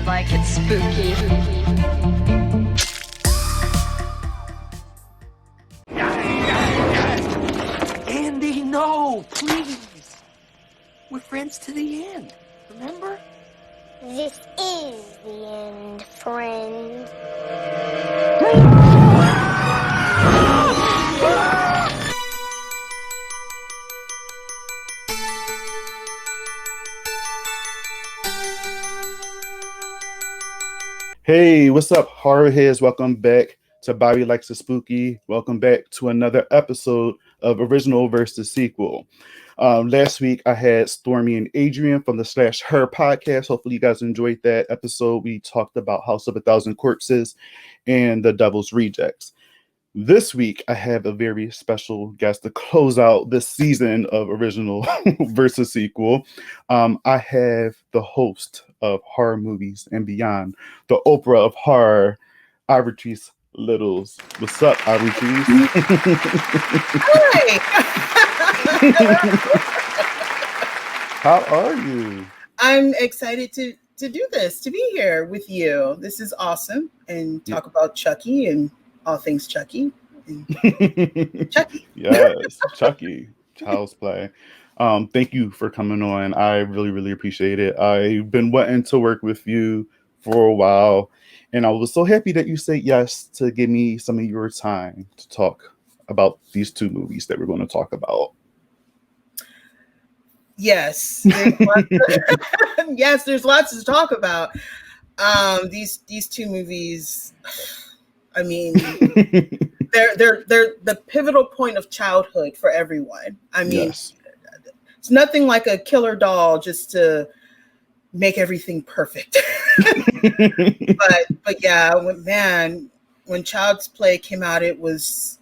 like it's spooky. Andy, no, please. We're friends to the end, remember? This is the end, friend. Hey, what's up, horror heads? Welcome back to Bobby Likes the Spooky. Welcome back to another episode of Original versus Sequel. Last week, I had Stormy and Adrian from the Slash Her podcast. Hopefully, you guys enjoyed that episode. We talked about House of a Thousand Corpses and The Devil's Rejects. This week, I have a very special guest to close out this season of Original versus Sequel. I have the host of Horror Movies and Beyond, the Oprah of Horror, Ivotres Littles. What's up, Ivotres? Hi. How are you? I'm excited to do this, to be here with you. This is awesome. And talk about Chucky and all things Chucky. Chucky. Yes, Chucky. Child's Play. Thank you for coming on. I really, really appreciate it. I've been wanting to work with you for a while, and I was so happy that you said yes to give me some of your time to talk about these two movies that we're going to talk about. Yes. There's lots to talk about. These two movies, I mean, they're the pivotal point of childhood for everyone. I mean, yes. It's nothing like a killer doll just to make everything perfect. but yeah, when Child's Play came out, it was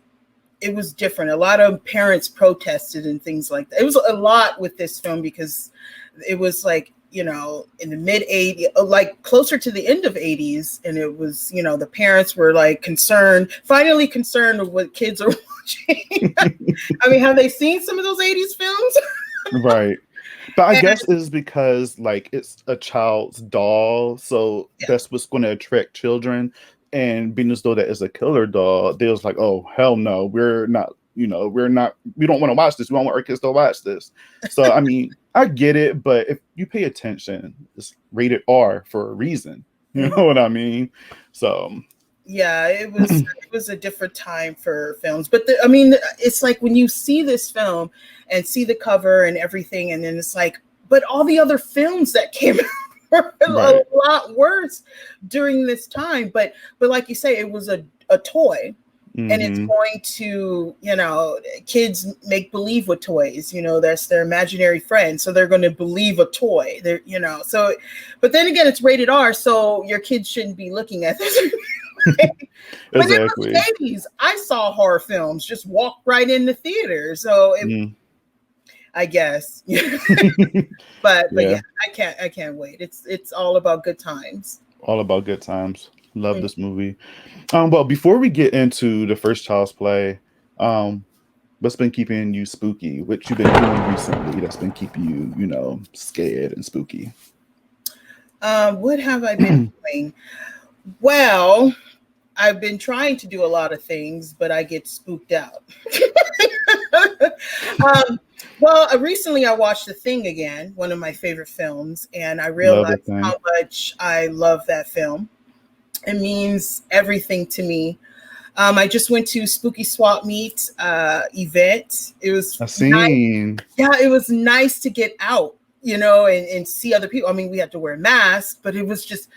different. A lot of parents protested and things like that. It was a lot with this film because it was like, you know, in the mid 80s, like closer to the end of 80s. And it was, you know, the parents were like finally concerned with what kids are watching. I mean, have they seen some of those 80s films? Right. But I guess it's because like it's a child's doll. So that's what's going to attract children. And being as though that is a killer doll, they was like, oh, hell no, we're not, we don't want to watch this. We don't want our kids to watch this. So, I mean, I get it. But if you pay attention, it's rated R for a reason. You know what I mean? So. Yeah, it was a different time for films. But I mean, it's like when you see this film and see the cover and everything, and then it's like, but all the other films that came out were a lot worse during this time. But like you say, it was a toy. Mm-hmm. And it's going to, you know, kids make believe with toys, you know, that's their imaginary friend. So they're going to believe a toy. They're, you know, so, but then again, it's rated R. So your kids shouldn't be looking at this. But in the 80s, I saw horror films just walk right in the theater. So I guess, but yeah, I can't wait. It's all about good times. All about good times. Love this movie. Well, before we get into the first Child's Play, what's been keeping you spooky? What you've been doing recently that's been keeping you, scared and spooky? What have I been doing? Well, I've been trying to do a lot of things, but I get spooked out. Recently I watched The Thing again, one of my favorite films, and I realized how much I love that film. It means everything to me. I just went to Spooky Swap Meet event. It was nice. Yeah, it was nice to get out, and see other people. I mean, we had to wear masks, but it was just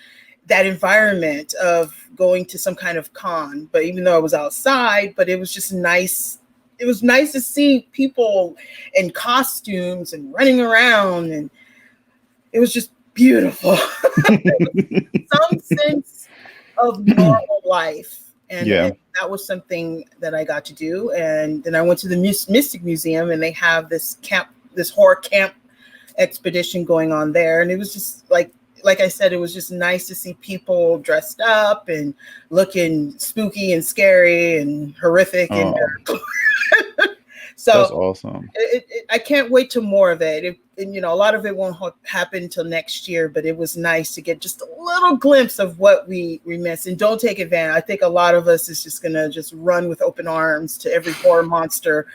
that environment of going to some kind of con. But even though I was outside, but it was just nice. It was nice to see people in costumes and running around, and it was just beautiful. Some sense of normal life. And that was something that I got to do. And then I went to the Mystic Museum, and they have this horror camp expedition going on there. And it was just like I said, it was just nice to see people dressed up and looking spooky and scary and horrific. And So that's awesome. I can't wait to more of it. And, a lot of it won't happen until next year, but it was nice to get just a little glimpse of what we missed. And don't take advantage. I think a lot of us is just going to just run with open arms to every horror monster.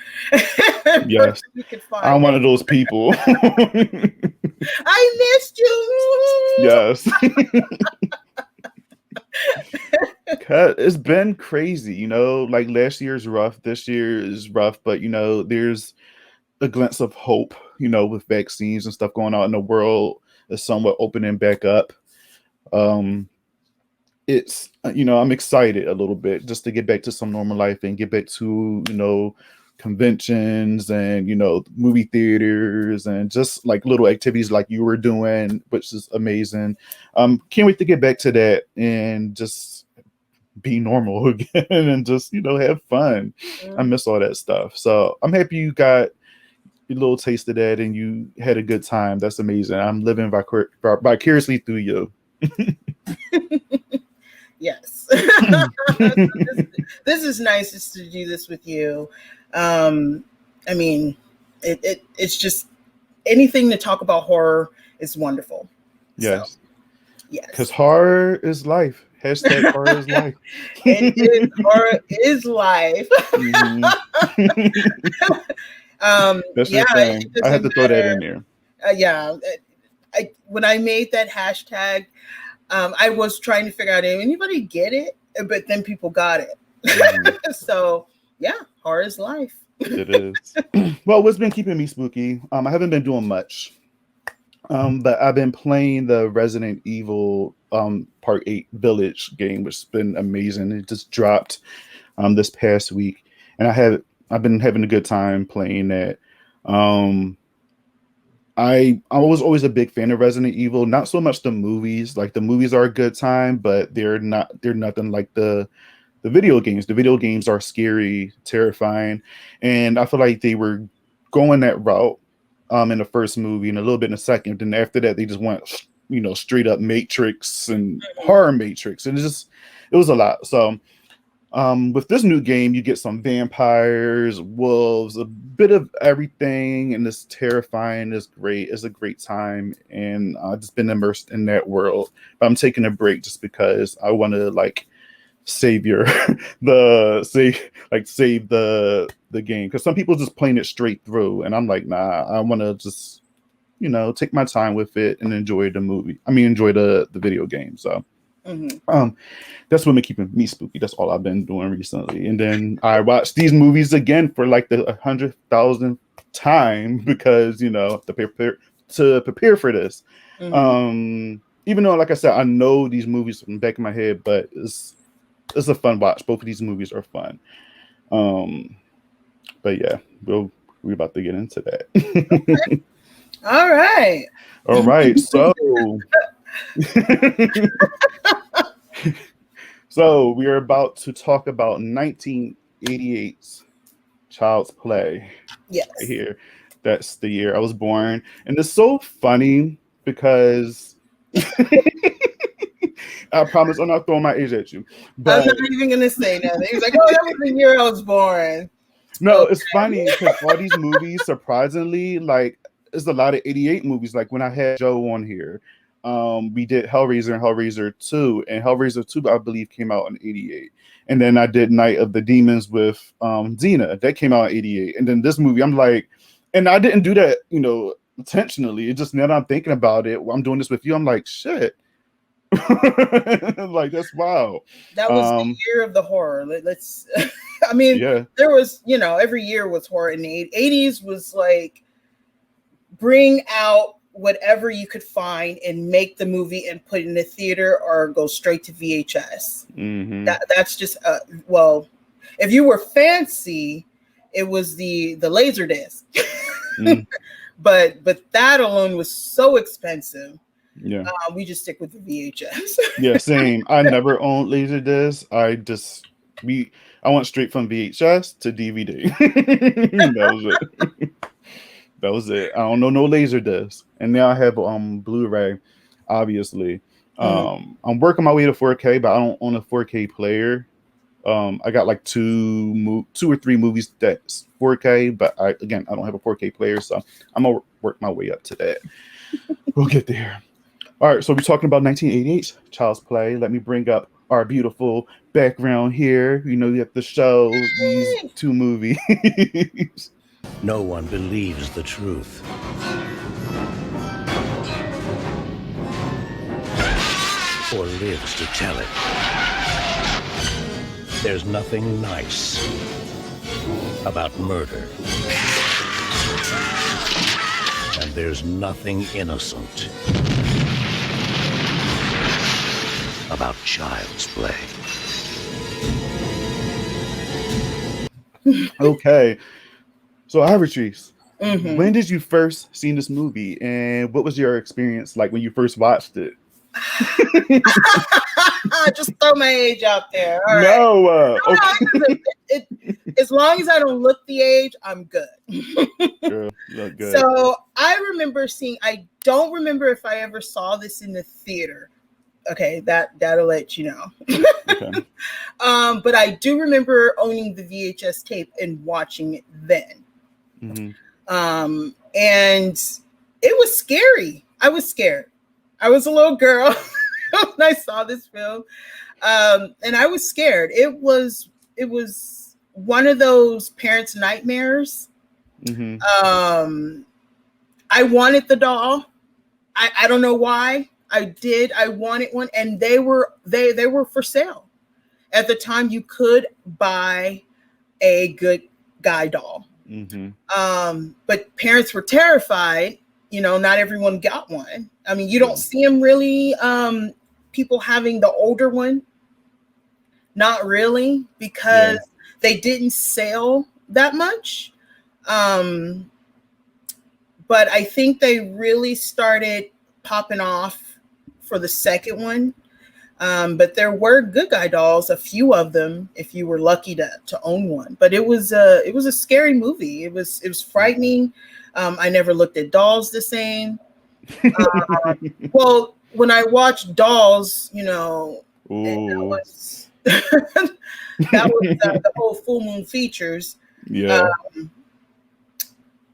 Yes. I'm one of those people. I missed you. Yes. It's been crazy, like last year's rough, this year is rough, but there's a glimpse of hope, with vaccines and stuff going on in the world is somewhat opening back up. It's I'm excited a little bit just to get back to some normal life and get back to conventions and movie theaters and just like little activities like you were doing, which is amazing. Can't wait to get back to that and just be normal again and just have fun. I miss all that stuff, so I'm happy you got a little taste of that and you had a good time. That's amazing. I'm living vicariously through you. Yes. This is nice just to do this with you. I mean, it's just anything to talk about horror is wonderful. Yes. So, yes. Because horror is life. Hashtag horror is life. Horror is life. That's your thing. I have to throw that in there. Yeah. When I made that hashtag, I was trying to figure out if anybody get it, but then people got it. So yeah, horror is life. It is. Well, what's been keeping me spooky? I haven't been doing much. But I've been playing the Resident Evil Part 8 Village game, which has been amazing. It just dropped this past week, and I've been having a good time playing that. I was always a big fan of Resident Evil, not so much the movies. Like the movies are a good time, but they're nothing like the video games. The video games are scary, terrifying, and I feel like they were going that route in the first movie and a little bit in the second. Then after that, they just went straight up Matrix and horror Matrix, and it was a lot. So with this new game, you get some vampires, wolves, a bit of everything, and it's terrifying. It's great. It's a great time, and I've just been immersed in that world. But I'm taking a break just because I want to save the game, because some people just playing it straight through, and I'm like, nah, I want to just take my time with it and enjoy the video game. So that's what been keeping me spooky. That's all I've been doing recently. And then I watched these movies again for like the 100,000th time because to prepare for this. Even though, like I said, I know these movies from the back of my head, but it's a fun watch. Both of these movies are fun. But yeah, we're about to get into that. Okay. All right. So we are about to talk about 1988's Child's Play. Yes. Right here. That's the year I was born. And it's so funny because I promise I'm not throwing my age at you. But I'm not even going to say nothing. He's like, oh, that was the year I was born. No, okay. It's funny because all these movies, surprisingly, there's a lot of 88 movies. Like when I had Joe on here, we did Hellraiser and Hellraiser 2, and Hellraiser 2, I believe, came out in 88. And then I did Night of the Demons with Xena. That came out in 88. And then this movie, I'm like, and I didn't do that, intentionally. It just, now that I'm thinking about it, I'm doing this with you, I'm like, shit. That's wild. That was the year of the horror. Let's I mean, there was, every year was horror. In the 80s was like bring out whatever you could find and make the movie and put it in the theater or go straight to VHS. That's just well, if you were fancy, it was the laser disc. But that alone was so expensive. Yeah, we just stick with the VHS. Yeah, same. I never owned Laserdisc. I went straight from VHS to DVD. That was it. I don't know no Laserdisc, and now I have Blu-ray. Obviously, I'm working my way to 4K, but I don't own a 4K player. I got like two or three movies that's 4K, but I don't have a 4K player, so I'm gonna work my way up to that. We'll get there. All right, so we're talking about 1988 Child's Play. Let me bring up our beautiful background here. You know, you have to show these two movies. No one believes the truth. Or lives to tell it. There's nothing nice about murder. And there's nothing innocent about child's play. Okay. So, Ivotres, when did you first see this movie, and what was your experience like when you first watched it? Just throw my age out there. All no, right. As long as I don't look the age, I'm good. Girl, look good. So I don't remember if I ever saw this in the theater. Okay, that'll let you know. Okay. But I do remember owning the VHS tape and watching it then. Mm-hmm. And it was scary. I was scared. I was a little girl when I saw this film. And I was scared. It was one of those parents' nightmares. Mm-hmm. I wanted the doll. I don't know why. I did. I wanted one, and they were for sale. At the time, you could buy a good guy doll. Mm-hmm. But parents were terrified. You know, not everyone got one. I mean, you don't see them really. People having the older one, not really, because they didn't sell that much. But I think they really started popping off for the second one. But there were good guy dolls, a few of them, if you were lucky to own one. But it was a scary movie. It was frightening. I never looked at dolls the same. Well, when I watched Dolls, you know, that was the whole Full Moon Features. Yeah.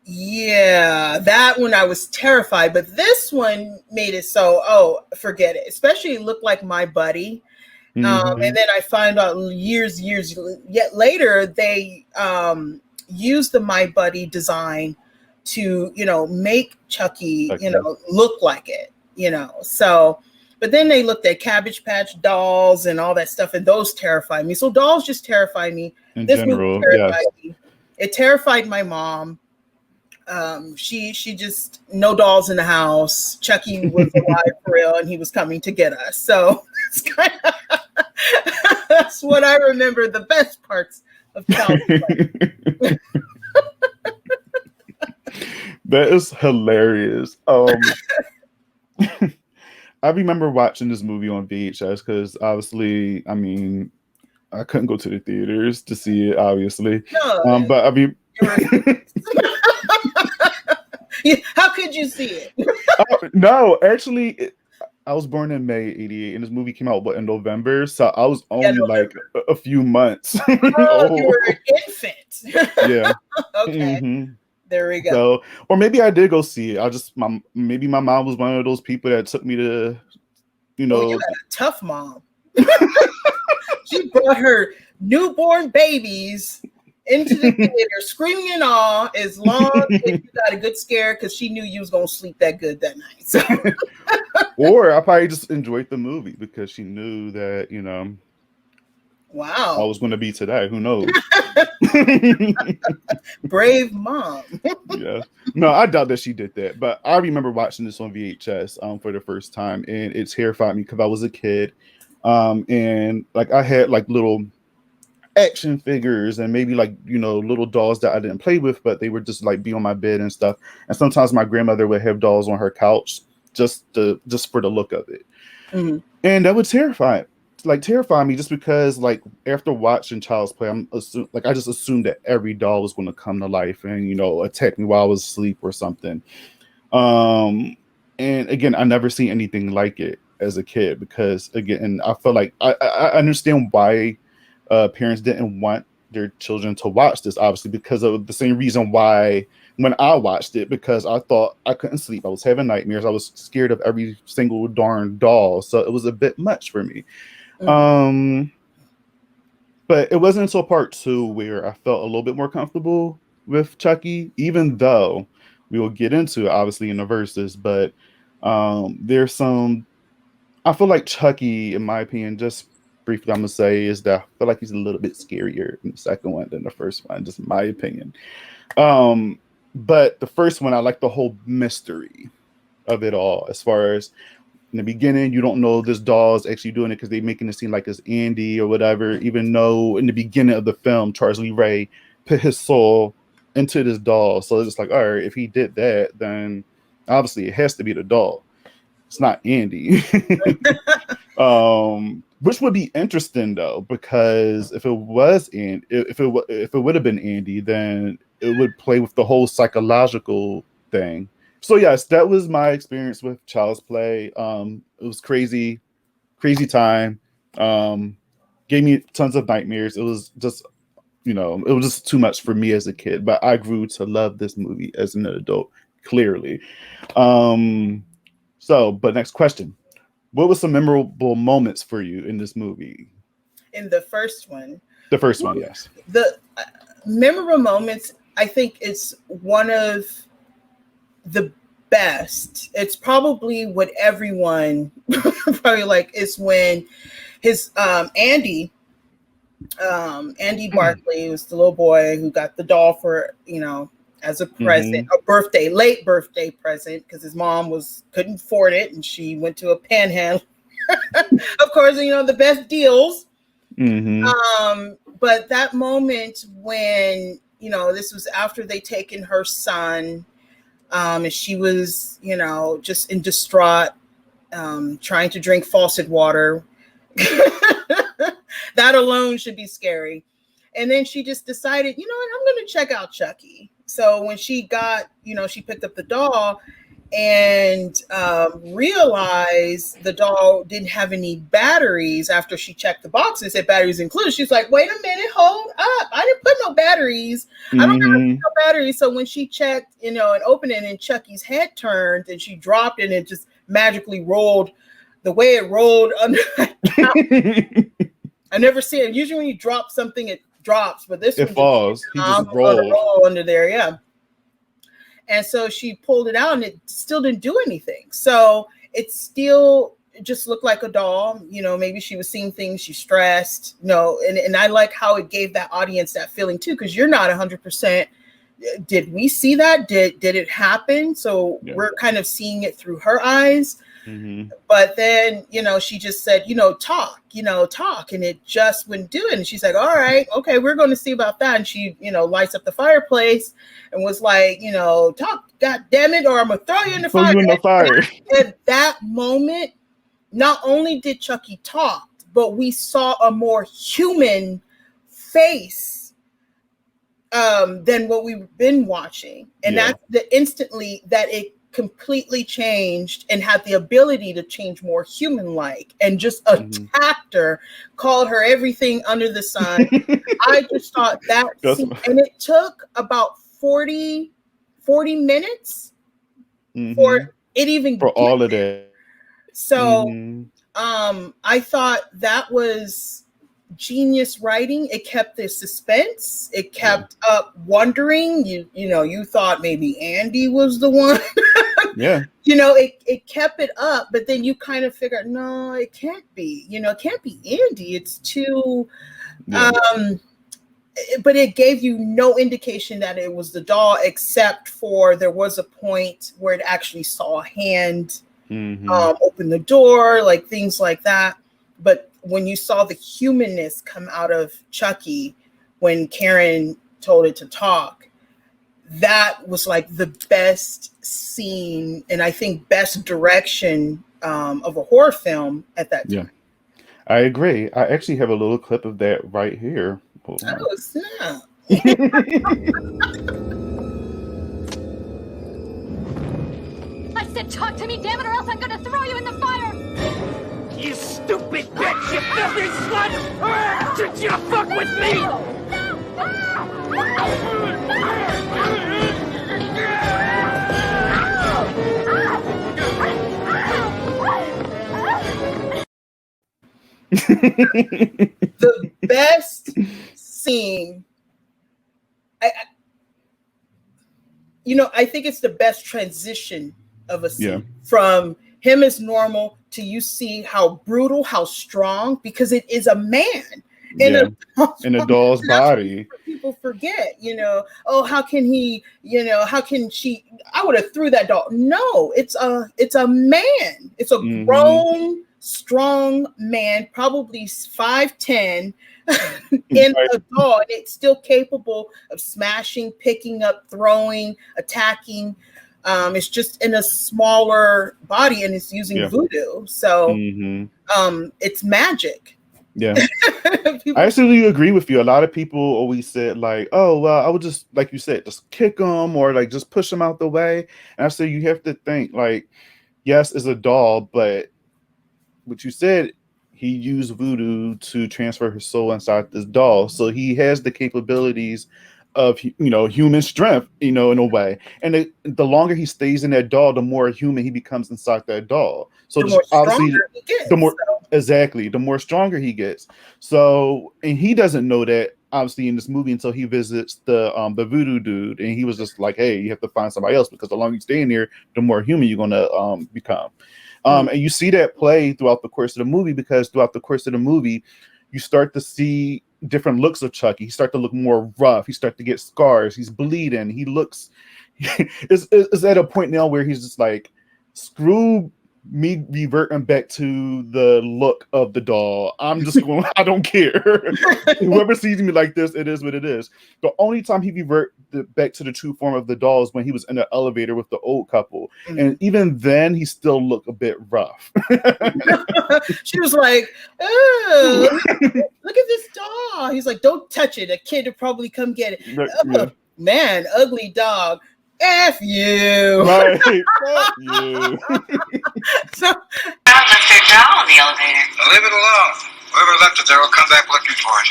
That one I was terrified, but this one made it so, forget it. Especially it looked like My Buddy. Mm-hmm. And then I find out years yet later, they used the My Buddy design to, you know, make Chucky, look like it, so, but then they looked at Cabbage Patch dolls and all that stuff, and those terrified me. So dolls just terrified me. In general, movie terrified me. It terrified my mom. She just, no dolls in the house. Chucky was alive for real, and he was coming to get us. So that's what I remember, the best parts of Child's Play. That is hilarious. I remember watching this movie on VHS because obviously, I mean, I couldn't go to the theaters to see it, obviously. No, but I mean, how could you see it? No, actually, I was born in May '88, and this movie came out in November, so I was only like a few months. Oh, you were an infant. Yeah. Okay. Mm-hmm. There we go. So, or maybe I did go see it. Maybe my mom was one of those people that took me to, you had a tough mom. She brought her newborn babies into the theater, screaming in awe, as long as you got a good scare, because she knew you was gonna sleep that good that night. So. Or I probably just enjoyed the movie because she knew that, wow, I was going to be today. Who knows? Brave mom. Yeah. No, I doubt that she did that. But I remember watching this on VHS for the first time, and it terrified me because I was a kid. And like I had like little action figures and maybe like, little dolls that I didn't play with, but they would just like be on my bed and stuff. And sometimes my grandmother would have dolls on her couch just for the look of it. Mm-hmm. And that would terrify me just because like after watching Child's Play, I just assumed that every doll was going to come to life and attack me while I was asleep or something. And again, I never seen anything like it as a kid because again, I feel like I understand why parents didn't want their children to watch this, obviously, because of the same reason why when I watched it, because I thought I couldn't sleep. I was having nightmares. I was scared of every single darn doll. So it was a bit much for me. But it wasn't until part 2 where I felt a little bit more comfortable with Chucky, even though we will get into it obviously in the verses. But there's some, I feel like Chucky, in my opinion, just briefly, I'm gonna say is that I feel like he's a little bit scarier in the second one than the first one, just in my opinion. But the first one, I like the whole mystery of it all. As far as in the beginning, you don't know this doll is actually doing it because they're making it seem like it's Andy or whatever, even though in the beginning of the film, Charles Lee Ray put his soul into this doll. So it's just like, all right, if he did that, then obviously it has to be the doll. It's not Andy. Which would be interesting though, because if it was if it would have been Andy, then it would play with the whole psychological thing. So yes, that was my experience with Child's Play. It was crazy time. Gave me tons of nightmares. It was just, it was just too much for me as a kid. But I grew to love this movie as an adult, clearly. But next question. What was some memorable moments for you in this movie? In the first one? The first one, yes. The memorable moments, I think it's one of the best. It's probably what everyone probably like is when his Andy Barkley was the little boy who got the doll for, as a present, a late birthday present, because his mom couldn't afford it and she went to a panhandle. Of course, the best deals. But that moment when, this was after they taken her son, and she was, just in distraught, trying to drink faucet water. That alone should be scary. And then she just decided, you know what, I'm going to check out Chucky. So when she got, she picked up the doll and realized the doll didn't have any batteries after she checked the box and said batteries included. She's like, wait a minute, hold up. I didn't put no batteries. I don't have no batteries. So when she checked, and opened it and Chucky's head turned and she dropped it and it just magically rolled the way it rolled under that couch. I never see it. Usually when you drop something, it drops, but this it one falls. He just roll under there, yeah. And so she pulled it out, and it still didn't do anything. So it still just looked like a doll. Maybe she was seeing things. She's stressed. And I like how it gave that audience that feeling too, because you're not 100%. Did we see that? Did it happen? So we're kind of seeing it through her eyes. But then, she just said, talk, and it just wouldn't do it. And she's like, all right, okay, we're going to see about that. And she, lights up the fireplace and was like, talk, God damn it, or I'm going to throw you in the fire. At that moment, not only did Chucky talk, but we saw a more human face than what we've been watching. And that's instantly that it completely changed and had the ability to change more human-like and just attacked her, called her everything under the sun. I just thought that scene, and it took about 40 minutes for it even for all of that. So I thought that was genius writing. It kept the suspense. It kept up wondering. You thought maybe Andy was the one. It kept it up, but then you kind of figured, no, it can't be. It can't be Andy. It's too. But it gave you no indication that it was the doll, except for there was a point where it actually saw a hand open the door, like things like that. But when you saw the humanness come out of Chucky, when Karen told it to talk, that was like the best scene, and I think best direction of a horror film at that time. Yeah, I agree. I actually have a little clip of that right here. Oh, snap. I said talk to me, damn it, or else I'm going to throw you in the fire. You stupid bitch! You filthy slut! Should you fuck with me? The best scene, I think it's the best transition of a scene from him as normal to you see how brutal, how strong, because it is a man in a doll's body. People forget, oh, how can he, how can she? I would have threw that doll. No, it's a man. It's a grown, strong man, probably 5'10", in a doll, and it's still capable of smashing, picking up, throwing, attacking. It's just in a smaller body, and it's using voodoo. So it's magic. Yeah. I absolutely agree with you. A lot of people always said like, oh, well, I would just, like you said, just kick them or like just push them out the way. And I said, you have to think like, yes, it's a doll, but what you said, he used voodoo to transfer his soul inside this doll. So he has the capabilities of, human strength, in a way. And the longer he stays in that doll, the more human he becomes inside that doll. So obviously, the more stronger he gets. So, and he doesn't know that obviously in this movie until he visits the voodoo dude, and he was just like, hey, you have to find somebody else because the longer you stay in here, the more human you're gonna become. And you see that play throughout the course of the movie, because throughout the course of the movie, you start to see different looks of Chucky. He starts to look more rough. He starts to get scars. He's bleeding. He looks is at a point now where he's just like, screw me reverting back to the look of the doll. I'm just going, I don't care. Whoever sees me like this, it is what it is. The only time he revert back to the true form of the doll is when he was in the elevator with the old couple. And even then, he still looked a bit rough. She was like, oh, look at this doll. He's like, don't touch it. A kid will probably come get it. Man, ugly dog. F you. Right. F you. So, I left their doll in the elevator. Leave it alone. Whoever left it there will come back looking for it.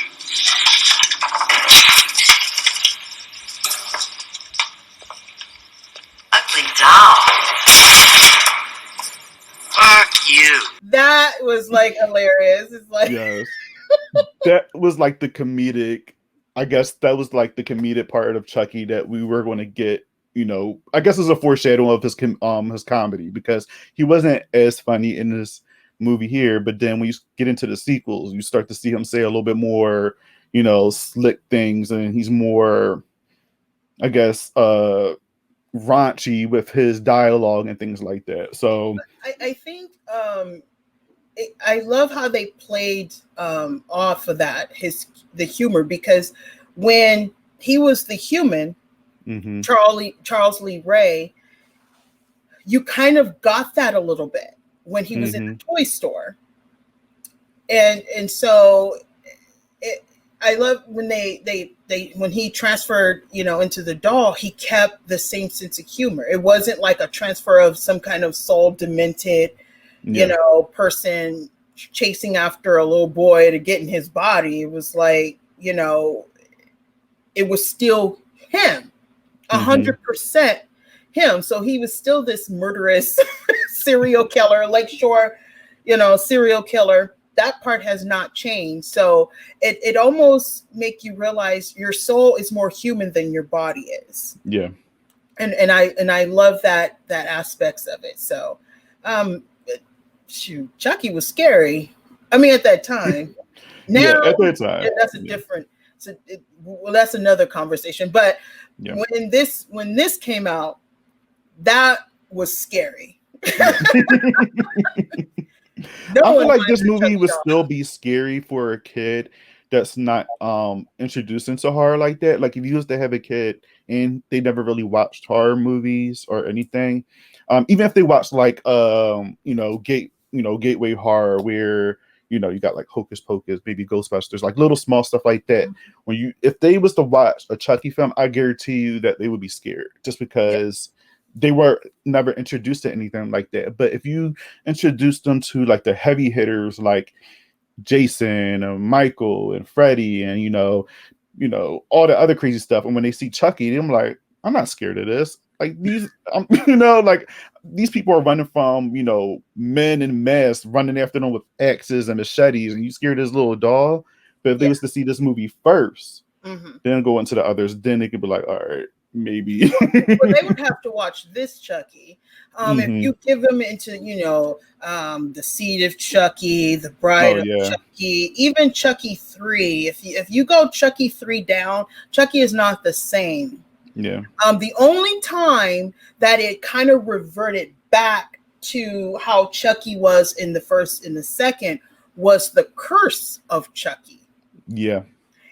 Ugly doll. Fuck you. That was like hilarious. It's like, yes. That was like the comedic, I guess that was like the comedic part of Chucky that we were going to get. I guess it's a foreshadowing of his comedy, because he wasn't as funny in this movie here, but then when you get into the sequels, you start to see him say a little bit more, slick things, and he's more, I guess, raunchy with his dialogue and things like that. So I think I love how they played off of that, the humor, because when he was the human, Charles Lee Ray, you kind of got that a little bit when he was in the toy store, and so I love when they when he transferred into the doll, he kept the same sense of humor. It wasn't like a transfer of some kind of soul demented person chasing after a little boy to get in his body. It was like, it was still him. 100% him. So he was still this murderous serial killer, Lakeshore, serial killer. That part has not changed. So it almost make you realize your soul is more human than your body is. Yeah. And I love that aspects of it. So shoot, Chucky was scary. I mean, at that time. Now at that time. That's a different that's another conversation. But when this came out, that was scary. I feel like this movie would still be scary for a kid that's not introduced into horror like that. Like if you used to have a kid and they never really watched horror movies or anything, even if they watched like gateway horror where you got like Hocus Pocus, maybe Ghostbusters, like little small stuff like that. If they was to watch a Chucky film, I guarantee you that they would be scared, just because they were never introduced to anything like that. But if you introduce them to like the heavy hitters like Jason and Michael and Freddy and all the other crazy stuff, and when they see Chucky, they're like, I'm not scared of this. Like these, like these people are running from men in masks running after them with axes and machetes, and you scared this little doll. But if they was to see this movie first, then go into the others, then they could be like, all right, maybe. Well, they would have to watch this Chucky. If you give them into, the Seed of Chucky, the Bride of Chucky, even Chucky 3. If you go Chucky 3 down, Chucky is not the same. Yeah. The only time that it kind of reverted back to how Chucky was in the first and the second was the Curse of Chucky. Yeah.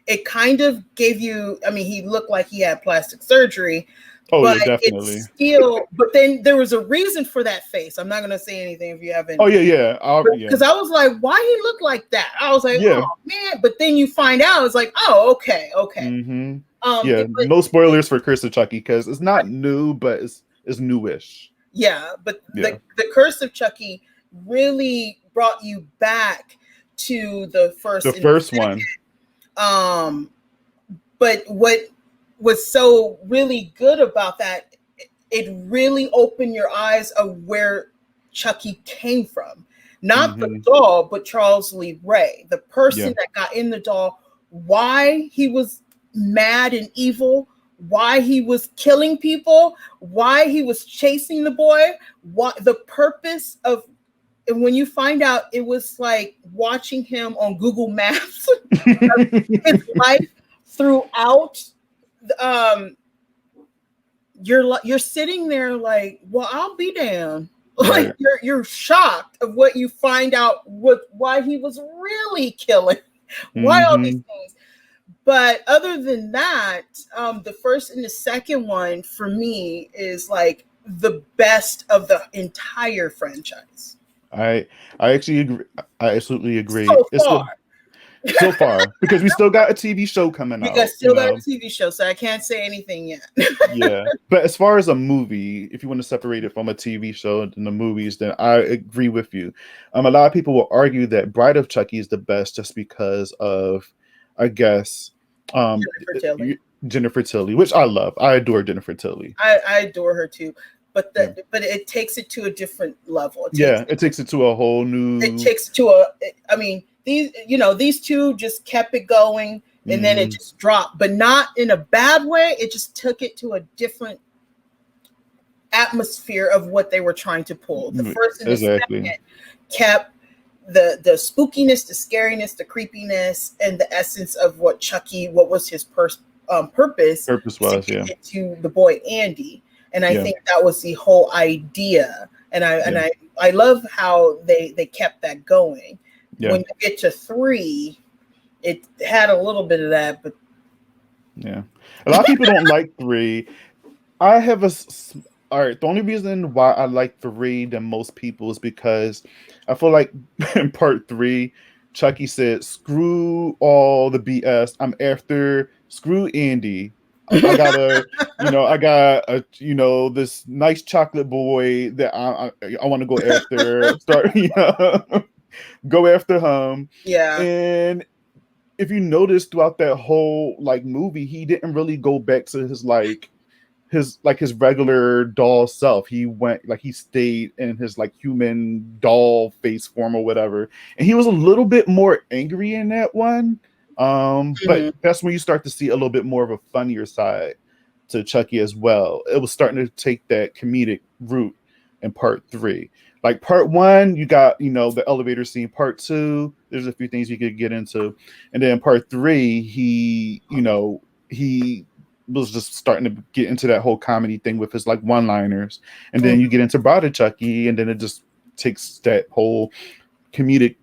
It kind of gave you, he looked like he had plastic surgery. Oh, but yeah, definitely. It's still, but then there was a reason for that face. I'm not going to say anything if you haven't. Oh, yeah. Because I was like, why he look like that? I was like, oh, man. But then you find out, it's like, oh, okay. Mm-hmm. No spoilers for Curse of Chucky because it's not new, but it's newish. Yeah, but the Curse of Chucky really brought you back to the first one. But what was so really good about that, it really opened your eyes of where Chucky came from. Not the doll, but Charles Lee Ray, the person that got in the doll, why he was mad and evil, why he was killing people, why he was chasing the boy, what the purpose of. And when you find out, it was like watching him on Google Maps, his life throughout. You're sitting there like, well, I'll be damned. Like you're shocked of what you find out why he was really killing, why all these things. But other than that, the first and the second one for me is like the best of the entire franchise. I actually agree. I absolutely agree. So far, because we still got a TV show coming out. We still got a TV show, so I can't say anything yet. Yeah, but as far as a movie, if you want to separate it from a TV show and the movies, then I agree with you. A lot of people will argue that Bride of Chucky is the best just because of, I guess, Jennifer Tilly, which I love. I adore Jennifer Tilly. I adore her too. But it takes it to a different level. It takes it to a whole new. It takes to these two just kept it going, and then it just dropped, but not in a bad way. It just took it to a different atmosphere of what they were trying to pull. The first and the second kept the spookiness, the scariness, the creepiness, and the essence of what was his purpose was, to the boy Andy. And I think that was the whole idea. And I love how they kept that going. Yeah. When you get to 3, it had a little bit of that, but a lot of people don't like 3. I have all right. The only reason why I like 3 than most people is because I feel like in part 3, Chucky said, "Screw all the BS. I'm after screw Andy. I got this nice chocolate boy that I want to go after. Go after him." Yeah. And if you notice throughout that whole movie, he didn't really go back to his regular doll self. He went he stayed in his human doll face form or whatever. And he was a little bit more angry in that one. But that's when you start to see a little bit more of a funnier side to Chucky as well. It was starting to take that comedic route in part 3. Part 1, you got, the elevator scene. Part 2, there's a few things you could get into. And then part 3, he was just starting to get into that whole comedy thing with his one-liners. And then you get into Bride of Chucky, and then it just takes that whole comedic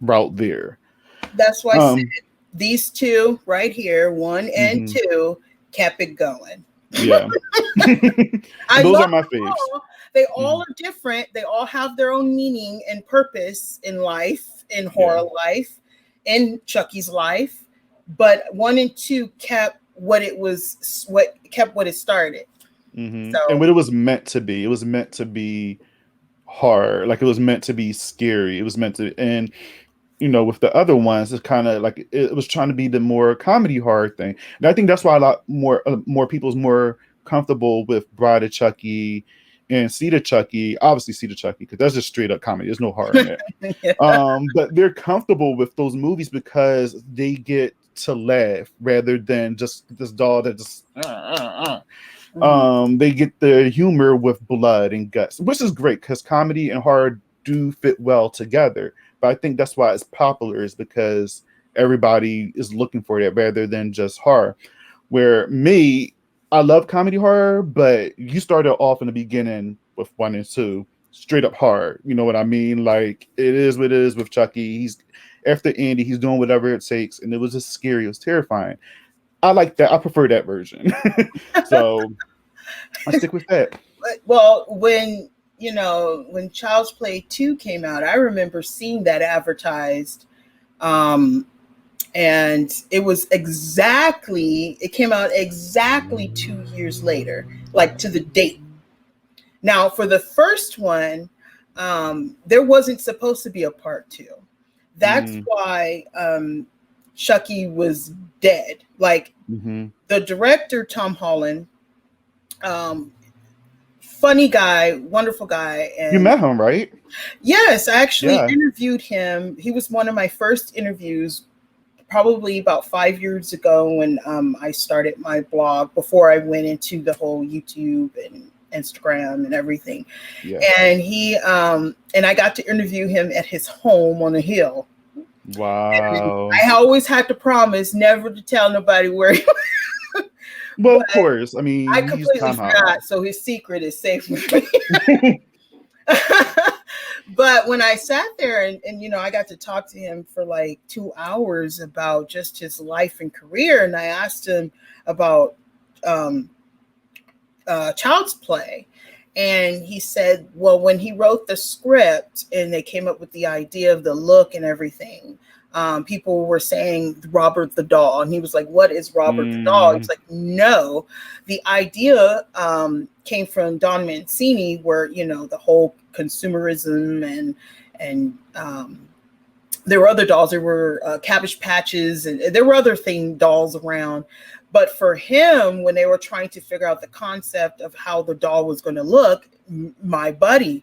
route there. That's why I said these two right here, 1 and 2, kept it going. Yeah. Those are my faves. They all are different. They all have their own meaning and purpose in life, in horror life, in Chucky's life. But 1 and 2 kept what it started. And what it was meant to be. It was meant to be horror. Like it was meant to be scary. It was meant to, and with the other ones, it's kind of like it was trying to be the more comedy horror thing. And I think that's why a lot more people's more comfortable with Bride of Chucky and Seed of Chucky. Obviously, Seed of Chucky, because that's just straight up comedy. There's no horror in it. Yeah. But they're comfortable with those movies because they get to laugh rather than just this doll that just. They get the humor with blood and guts, which is great because comedy and horror do fit well together. But I think that's why it's popular, is because everybody is looking for that rather than just horror. Where me, I love comedy horror, but you started off in the beginning with 1 and 2, straight up horror. You know what I mean? Like it is what it is with Chucky. He's after Andy, he's doing whatever it takes, and it was just scary. It was terrifying. I like that. I prefer that version. So I stick with that. Well, when Child's Play 2 came out, I remember seeing that advertised. And it came out exactly 2 years later, like to the date. Now, for the first one, there wasn't supposed to be a part 2. That's why Chucky was dead. Like the director, Tom Holland, funny guy, wonderful guy. And you met him, right? Yes, I actually interviewed him. He was one of my first interviews, probably about 5 years ago when I started my blog, before I went into the whole YouTube and Instagram and everything. Yeah. And he and I got to interview him at his home on a hill. Wow. And I always had to promise never to tell nobody where he was. Well, of course. I mean, I completely forgot, so his secret is safe with me. But when I sat there and I got to talk to him for like 2 hours about just his life and career, and I asked him about Child's Play, and he said, well, when he wrote the script and they came up with the idea of the look and everything, people were saying Robert the Doll, and he was like, what is Robert the Doll? He's like, no, the idea came from Don Mancini, where the whole consumerism and there were other dolls. There were Cabbage Patches, and there were other dolls around. But for him, when they were trying to figure out the concept of how the doll was going to look, my buddy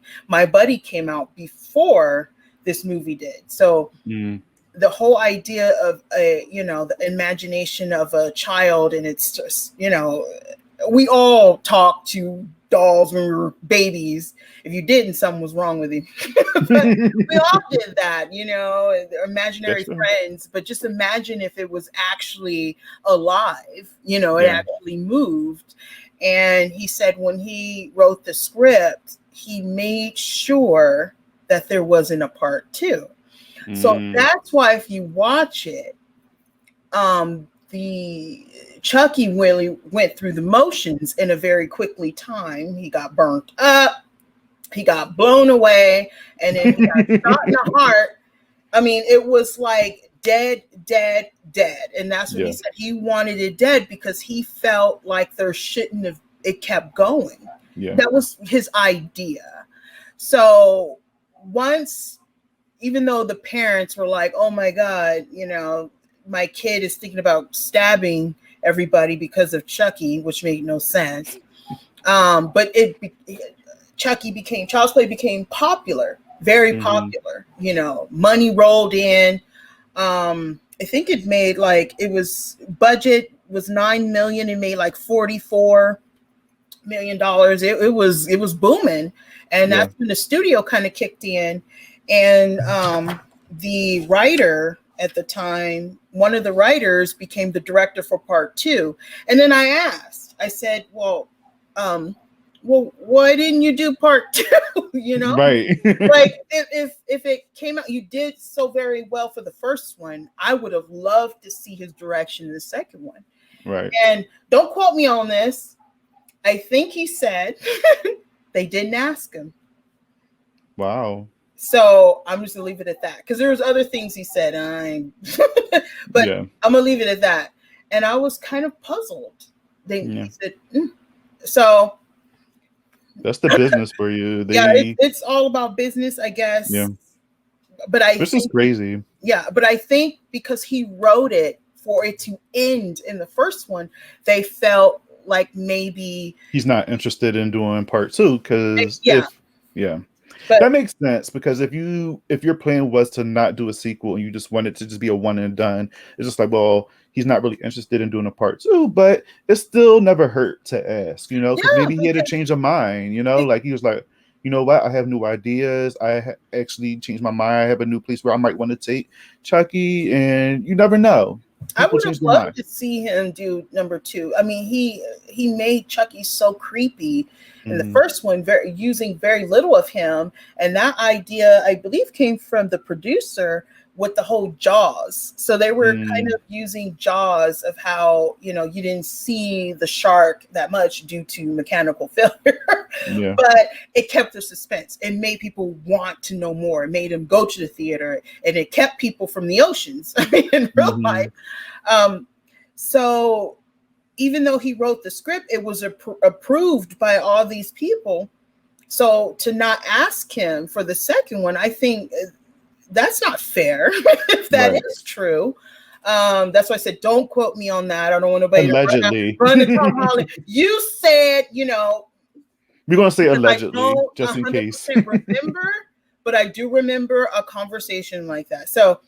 came out before this movie did. So the whole idea of the imagination of a child, and it's just, we all talk to dolls when we were babies. If you didn't, something was wrong with you. But we all did that, imaginary friends. But just imagine if it was actually alive, it actually moved. And he said when he wrote the script, he made sure that there wasn't a part 2. So that's why if you watch it, the Chucky really went through the motions in a very quickly time. He got burnt up, he got blown away, and then he got shot in the heart. I mean, it was like dead. And that's what he said. He wanted it dead because he felt like there shouldn't have, it kept going. Yeah. That was his idea. So once, even though the parents were like, oh my God, my kid is thinking about stabbing everybody because of Chucky, which made no sense. But Child's Play became popular, very popular. Money rolled in. I think it made budget was $9 million. It made like $44 million. It was booming, and that's when the studio kind of kicked in, and the writer at the time, one of the writers became the director for part 2. And then I said, well, why didn't you do part 2? Right. Like if it came out, you did so very well for the first one, I would have loved to see his direction in the second one. Right. And don't quote me on this. I think he said they didn't ask him. Wow. So I'm just gonna leave it at that, because there was other things he said. But I'm gonna leave it at that. And I was kind of puzzled. He said, So That's the business for you. It's all about business, I guess. Yeah. But this is crazy. Yeah, but I think because he wrote it for it to end in the first one, they felt like maybe he's not interested in doing part 2 because but that makes sense, because if your plan was to not do a sequel and you just wanted to just be a one and done, it's just like, well, he's not really interested in doing a part 2, but it still never hurt to ask, because maybe he had a change of mind, like he was like, you know what, I have new ideas, actually changed my mind, I have a new place where I might want to take Chucky, and you never know. I would have loved to see him do number 2. I mean, he made Chucky so creepy in the first one, using very little of him, and that idea, I believe, came from the producer with the whole Jaws. So they were kind of using Jaws of how you didn't see the shark that much due to mechanical failure, but it kept the suspense. It made people want to know more. It made them go to the theater, and it kept people from the oceans. I mean, in real life. So even though he wrote the script, it was approved by all these people. So to not ask him for the second one, I think that's not fair. If that is true. That's why I said, don't quote me on that. I don't want nobody allegedly to run to Tom Holland. You said, we're going to say allegedly, just in case. Remember, but I do remember a conversation like that. So,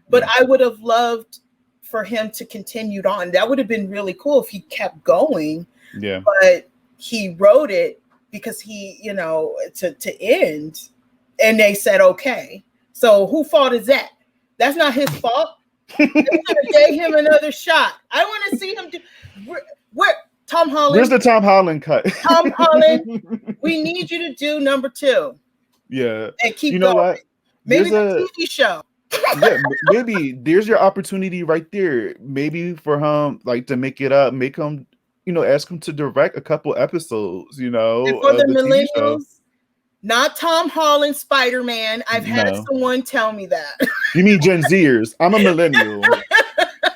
but I would have loved for him to continue on. That would have been really cool if he kept going. Yeah. But he wrote it because he, to end, and they said okay. So whose fault is that? That's not his fault. They gave him another shot. I want to see him do. Where Tom Holland? Where's the Tom Holland cut? Tom Holland, we need you to do number 2. Yeah, and keep going. What? Maybe a TV show. Maybe there's your opportunity right there. Maybe for him, like, to make it up, make him, ask him to direct a couple episodes. And for the millennials, not Tom Holland Spider-Man. I've had someone tell me that. You mean Gen Zers? I'm a millennial.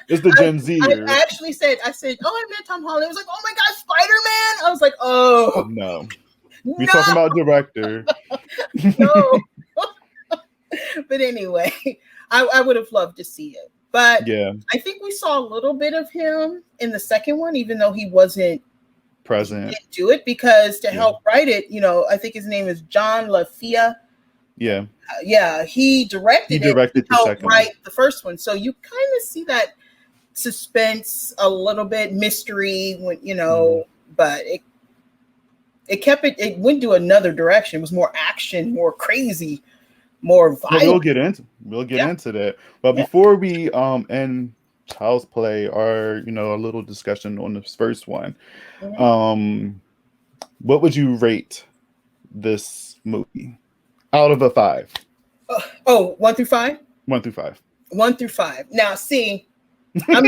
It's the Gen Zers. I actually said, oh, I met Tom Holland. I was like, oh my God, Spider-Man. I was like, oh no. We're talking about director. No. But anyway, I would have loved to see it. But I think we saw a little bit of him in the second one, even though he wasn't present. He didn't do it because to help write it, I think his name is John LaFia. Yeah. He directed it the second write the first one. So you kind of see that suspense, a little bit mystery when, but it went to another direction. It was more action, more crazy, more violent. We'll get into that. But before we end Child's Play, or a little discussion on this first one, what would you rate this movie out of a 5? 1 through 5? 1 through 5. 1 through 5. Now, see, I'm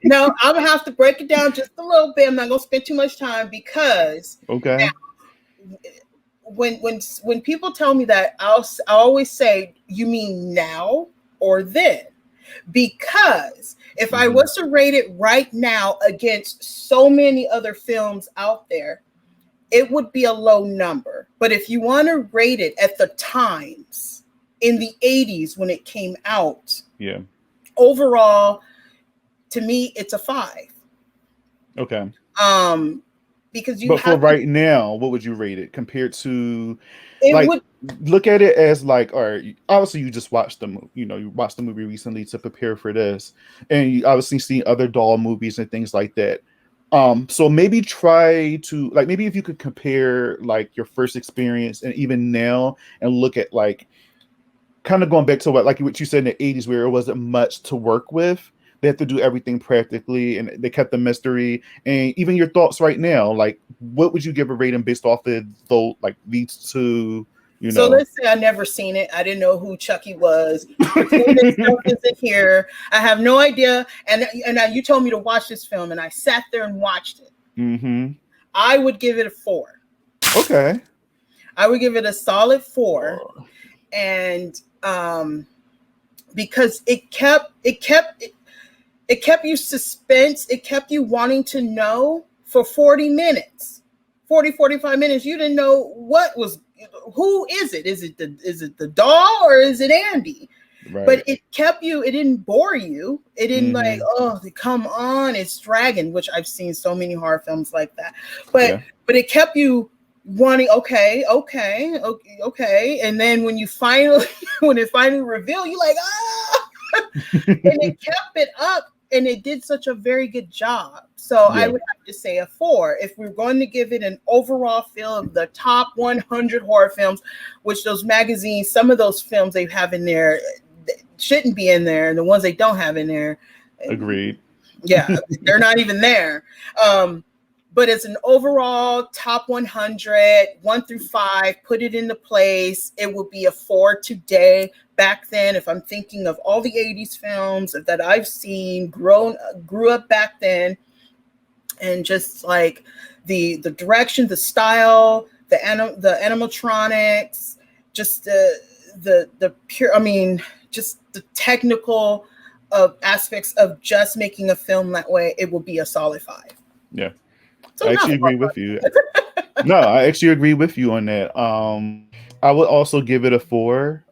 gonna have to break it down just a little bit. I'm not gonna spend too much time because now, when people tell me that, I always say, you mean now or then? Because if I was to rate it right now against so many other films out there, it would be a low number. But if you want to rate it at the times in the 80s when it came out, overall, to me, it's a 5. Okay. Because for right now, what would you rate it compared to? Look at it as like, all right, obviously you just watched the movie. You watched the movie recently to prepare for this, and you obviously seen other doll movies and things like that. So maybe try to maybe if you could compare your first experience and even now, and look at kind of going back to what you said in the 80s, where it wasn't much to work with. They had to do everything practically, and they kept the mystery. And even your thoughts right now, what would you give a rating based off of these two? So let's say I never seen it. I didn't know who Chucky was. This stuff isn't here. I have no idea. And now you told me to watch this film, and I sat there and watched it. Mm-hmm. I would give it a 4. Okay. I would give it a solid 4, and because it kept you suspense. It kept you wanting to know for 40 minutes. 45 minutes, you didn't know who is it? Is it the doll or is it Andy? Right. But it kept you, it didn't bore you. It didn't like, oh, come on, it's dragging, which I've seen so many horror films like that. But it kept you wanting, okay. And then when it finally revealed, you're like, and it kept it up, and it did such a very good job. So I would have to say a 4. If we're going to give it an overall feel of the top 100 horror films, which those magazines, some of those films they have in there shouldn't be in there, and the ones they don't have in there. Agreed. Yeah, they're not even there. But it's an overall top 100, 1 through 5, put it into place. It would be a 4 today. Back then, if I'm thinking of all the 80s films that I've seen, grew up back then, and just like the direction, the style, the animatronics, just the pure, I mean, just the technical aspects of just making a film that way, it will be a solid 5. Yeah. So I actually agree with you. No, I actually agree with you on that. I would also give it a 4.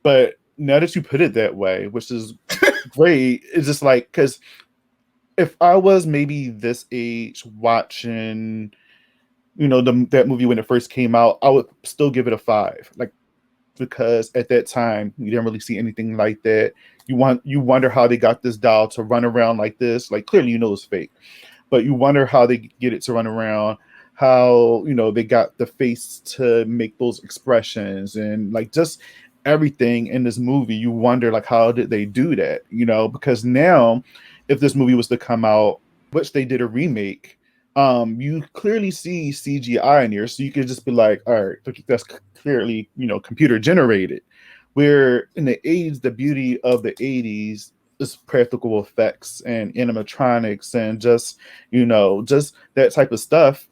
But now that you put it that way, which is great, it's just like, because if I was maybe this age watching, that movie when it first came out, I would still give it a 5. Like, because at that time you didn't really see anything like that. You wonder how they got this doll to run around like this. Like, clearly it's fake. But you wonder how they get it to run around, how, they got the face to make those expressions, and like just everything in this movie. You wonder, like, how did they do that? Because now if this movie was to come out, which they did a remake, you clearly see CGI in here. So you could just be like, all right, that's clearly, computer generated. Where in the 80s, the beauty of the 80s is practical effects and animatronics and just that type of stuff.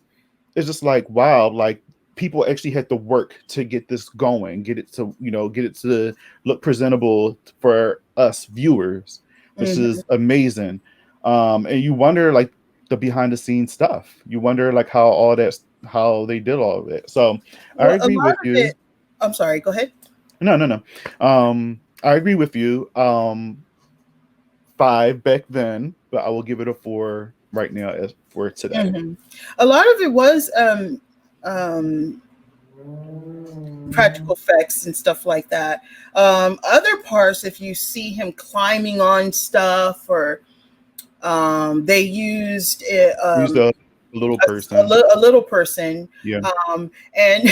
It's just like, wow, like people actually had to work to get this going, get it to look presentable for us viewers, which is amazing. And you wonder, like, the behind the scenes stuff. You wonder, like, how they did all of it. So I agree with you. I'm sorry, go ahead. No. I agree with you. 5 back then, but I will give it a 4 right now as for today. A lot of it was practical effects and stuff like that. Other parts, if you see him climbing on stuff, or they used a little person. A little person. Yeah. And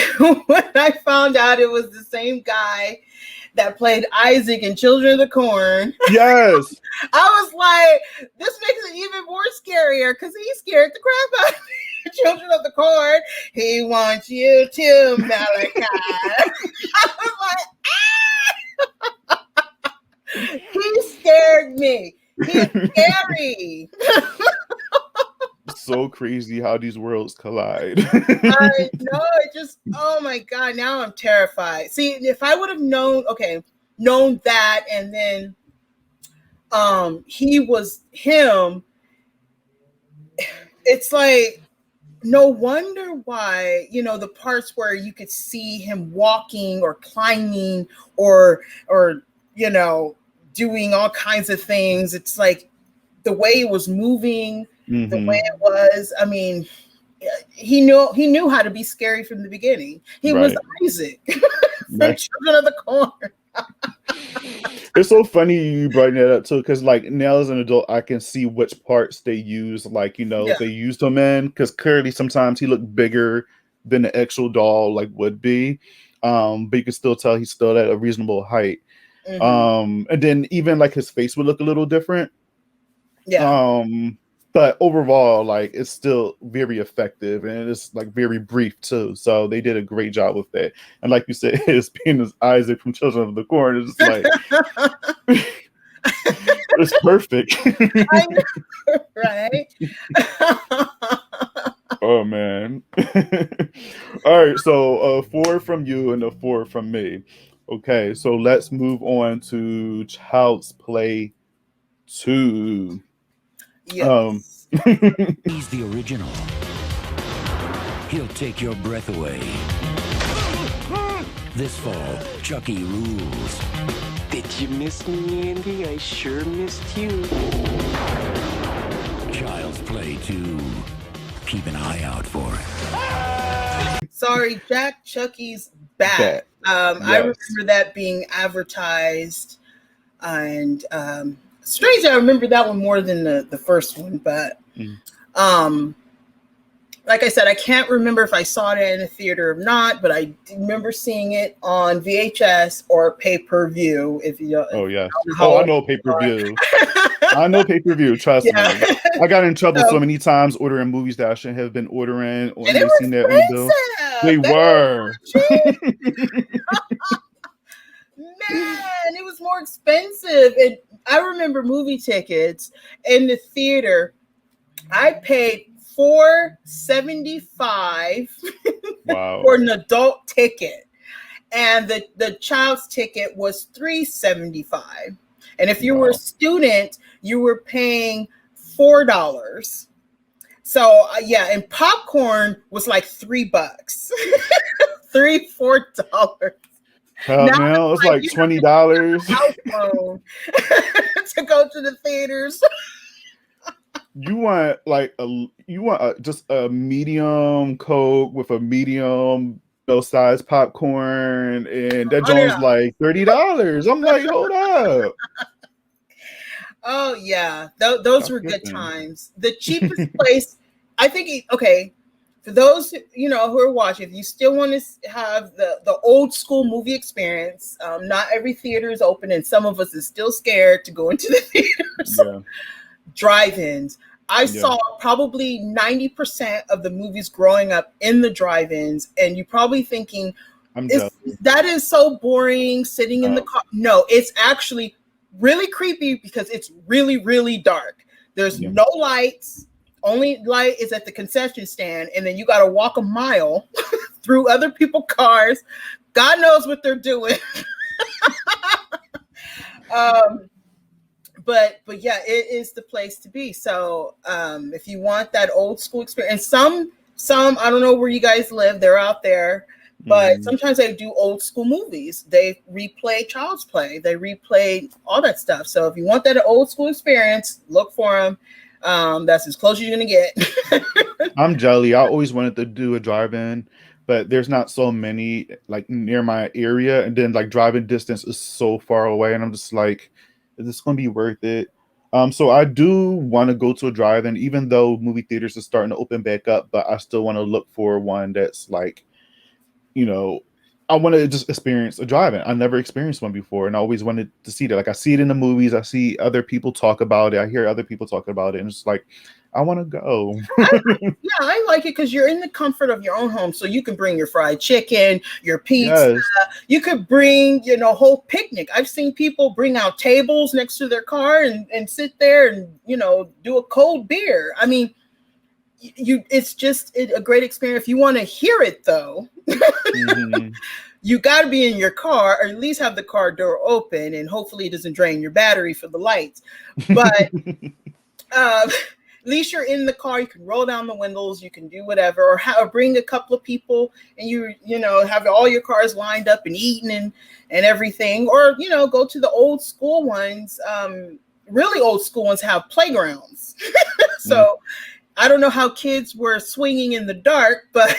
when I found out it was the same guy that played Isaac in Children of the Corn. Yes. I was like, this makes it even more scarier, because he scared the crap out of me. Children of the Corn. He wants you too, Malachi. I was like, he scared me. He's scary. So crazy how these worlds collide. I know, oh my God, now I'm terrified. See, if I would have known that, and then he was him, it's like, no wonder why, the parts where you could see him walking or climbing or doing all kinds of things. It's like the way it was moving, the way it was. I mean, he knew how to be scary from the beginning. He was Isaac from Children of the Corn. It's so funny you brought that up too, because like now as an adult, I can see which parts they use. Like they used him in, because clearly sometimes he looked bigger than the actual doll like would be, but you can still tell he's still at a reasonable height. And then even like his face would look a little different. But overall, like, it's still very effective, and it's like very brief too. So they did a great job with that. And like you said, his being as Isaac from Children of the Corn is just like it's perfect. I know, right? Oh man. All right, so a 4 from you and a 4 from me. Okay, so let's move on to Child's Play 2. Yes. He's the original. He'll take your breath away. This fall, Chucky rules. Did you miss me, Andy? I sure missed you. Child's Play 2. Keep an eye out for it. Sorry, Jack Chucky's back. Yes. I remember that being advertised, and strangely, I remember that one more than the first one. But like I said, I can't remember if I saw it in a theater or not, but I remember seeing it on VHS or pay-per-view. If you oh yeah, I know pay-per-view. I know pay-per-view. Trust me, I got in trouble so many times ordering movies that I shouldn't have been ordering, or and seen that on the bill. They were. Man, it was more expensive. And I remember movie tickets in the theater. I paid $4.75 for an adult ticket, and the child's ticket was $3.75. And if you were a student, you were paying $4. So yeah, and popcorn was like $3, $4. Now it's like $20 to go to the theaters. You want just a medium Coke with a medium size popcorn, and that joint's like $30. I'm like, hold up. Oh yeah, those were good times. The cheapest place, I think. Okay, for those who are watching, if you still want to have the old school movie experience, not every theater is open, and some of us is still scared to go into the theaters. Yeah. Drive-ins. I saw probably 90% of the movies growing up in the drive-ins, and you're probably thinking, that is so boring sitting in the car. No, it's actually really creepy because it's really, really dark. There's no lights. Only light is at the concession stand, and then you got to walk a mile through other people's cars. God knows what they're doing. But yeah, it is the place to be. So if you want that old school experience, some I don't know where you guys live, they're out there, but sometimes they do old school movies. They replay Child's Play, they replay all that stuff. So if you want that old school experience, look for them. That's as close as you're gonna get. I'm jelly. I always wanted to do a drive-in, but there's not so many like near my area, and then like driving distance is so far away, and I'm just like, is this gonna be worth it? So I do want to go to a drive-in, even though movie theaters are starting to open back up, but I still want to look for one that's like, I want to just experience a drive-in. I never experienced one before, and I always wanted to see that. Like, I see it in the movies, I see other people talk about it, I hear other people talk about it, and it's like, I want to go. I like it because you're in the comfort of your own home, so you can bring your fried chicken, your pizza. Yes. You could bring, whole picnic. I've seen people bring out tables next to their car and sit there and do a cold beer. I mean, it's just a great experience. If you want to hear it, though, you got to be in your car, or at least have the car door open, and hopefully it doesn't drain your battery for the lights. But at least you're in the car. You can roll down the windows. You can do whatever, or bring a couple of people, and you have all your cars lined up and eating and everything. Or go to the old school ones. Really old school ones have playgrounds. So I don't know how kids were swinging in the dark, but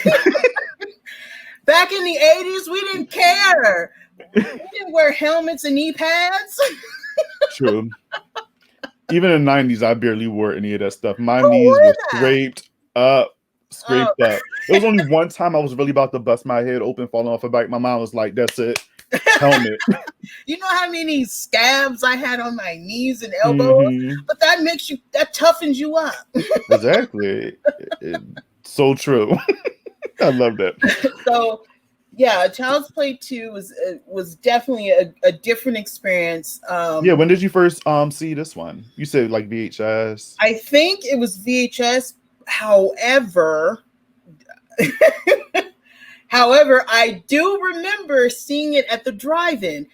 back in the 80s, we didn't care. We didn't wear helmets and knee pads. True. Even in the 90s, I barely wore any of that stuff. My knees were scraped up. It was only one time I was really about to bust my head open, falling off a bike. My mom was like, that's it. Helmet. You know how many scabs I had on my knees and elbows? But that toughens you up. Exactly. So true. I love that. So yeah, Child's Play 2 was definitely a different experience. When did you first see this one? You said like VHS. I think it was VHS. However, I do remember seeing it at the drive-in.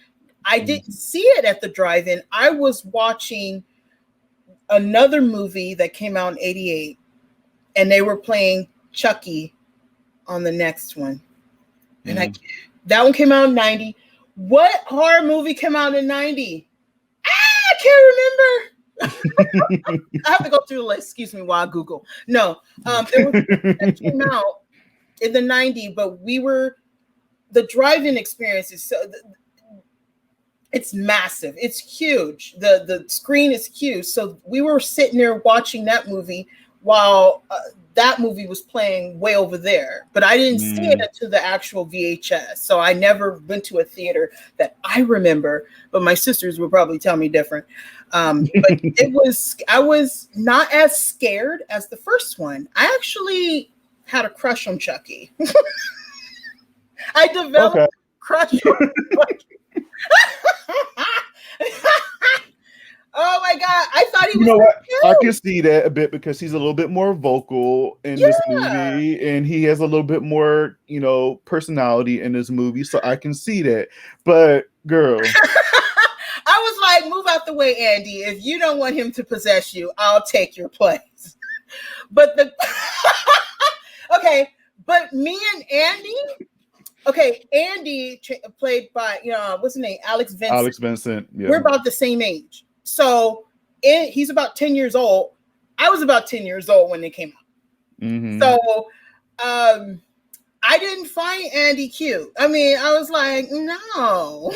I didn't see it at the drive-in. I was watching another movie that came out in '88, and they were playing Chucky on the next one. And that one came out in 90. What horror movie came out in 90? I can't remember. I have to go through the list. Excuse me while I Google. No, there was that came out in the 90s, but the drive-in experience is it's massive. It's huge. The screen is huge. So we were sitting there watching that movie while that movie was playing way over there. But I didn't see it until the actual VHS. So I never went to a theater that I remember. But my sisters would probably tell me different. But I was not as scared as the first one. I actually had a crush on Chucky. I developed a crush on Chucky. Oh my God. I thought he was cute. I can see that a bit because he's a little bit more vocal in this movie, and he has a little bit more, personality in this movie. So I can see that. But girl, I was like, move out the way, Andy. If you don't want him to possess you, I'll take your place. But but me and Andy. Okay, Andy played by, what's his name? Alex Vincent. Alex Vincent, yeah. We're about the same age. So he's about 10 years old. I was about 10 years old when they came out. Mm-hmm. So I didn't find Andy cute. I mean, I was like, no.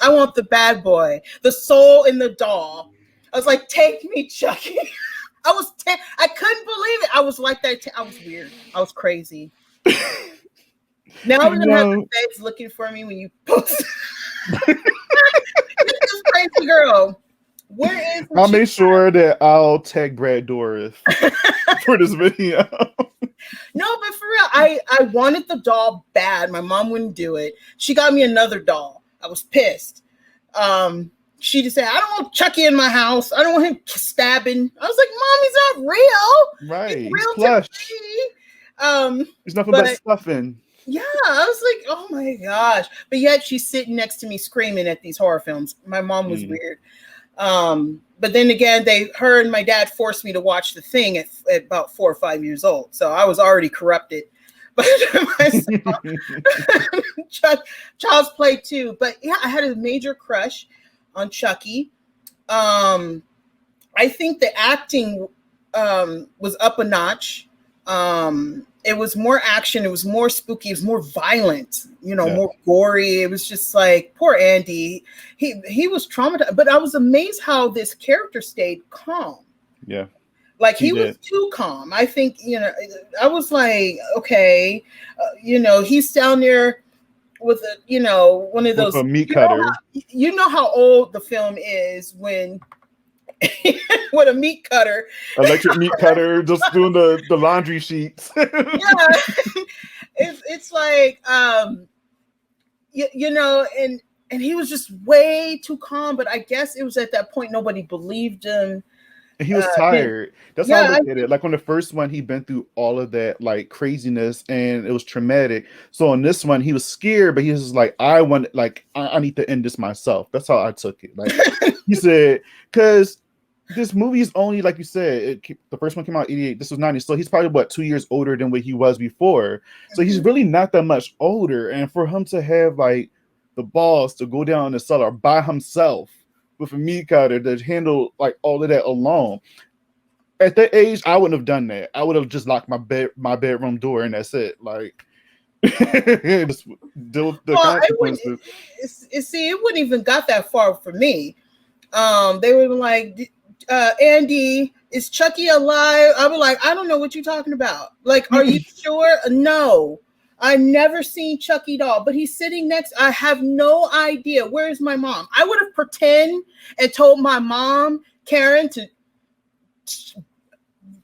I want the bad boy, the soul in the doll. I was like, take me, Chucky. I was 10. I couldn't believe it. I was like that. I was weird. I was crazy. Now I'm gonna have the feds looking for me when you post. This crazy girl. Where is? I'll make sure that I'll tag Brad Dourif for this video. No, but for real, I wanted the doll bad. My mom wouldn't do it. She got me another doll. I was pissed. She just said, "I don't want Chucky in my house. I don't want him stabbing." I was like, "Mom, he's not real. Right? He's real plush. To me." There's nothing but stuffing. Yeah, I was like, oh my gosh. But yet she's sitting next to me screaming at these horror films. My mom was weird. But then again, her and my dad forced me to watch The Thing at about 4 or 5 years old. So I was already corrupted. But Child's Play too. But yeah, I had a major crush on Chucky. I think the acting was up a notch. It was more action. It was more spooky. It was more violent, more gory. It was just like, poor Andy. He was traumatized, but I was amazed how this character stayed calm. Yeah. Like he was too calm. I think, I was like, okay, he's down there with one of those. With a meat cutter. You know how old the film is when with a meat cutter, electric meat cutter, just doing the laundry sheets. Yeah, it's like and he was just way too calm. But I guess it was at that point nobody believed him. And he was tired. That's how I look at it. Like on the first one, he'd been through all of that like craziness, and it was traumatic. So on this one, he was scared, but he was just like, I need to end this myself. That's how I took it. Like he said, because this movie is only, like you said, the first one came out 88. This was 90. So he's probably 2 years older than what he was before. So he's really not that much older. And for him to have like the balls to go down in the cellar by himself with a meat cutter to handle like all of that alone. At that age, I wouldn't have done that. I would have just locked my bedroom door and that's it. Like just deal with the consequences. It wouldn't even got that far for me. They were like, Andy, is Chucky alive? I was like, I don't know what you're talking about. Like, are you sure? No, I never seen Chucky doll, but he's sitting next. I have no idea. Where's my mom? I would have pretend and told my mom, Karen,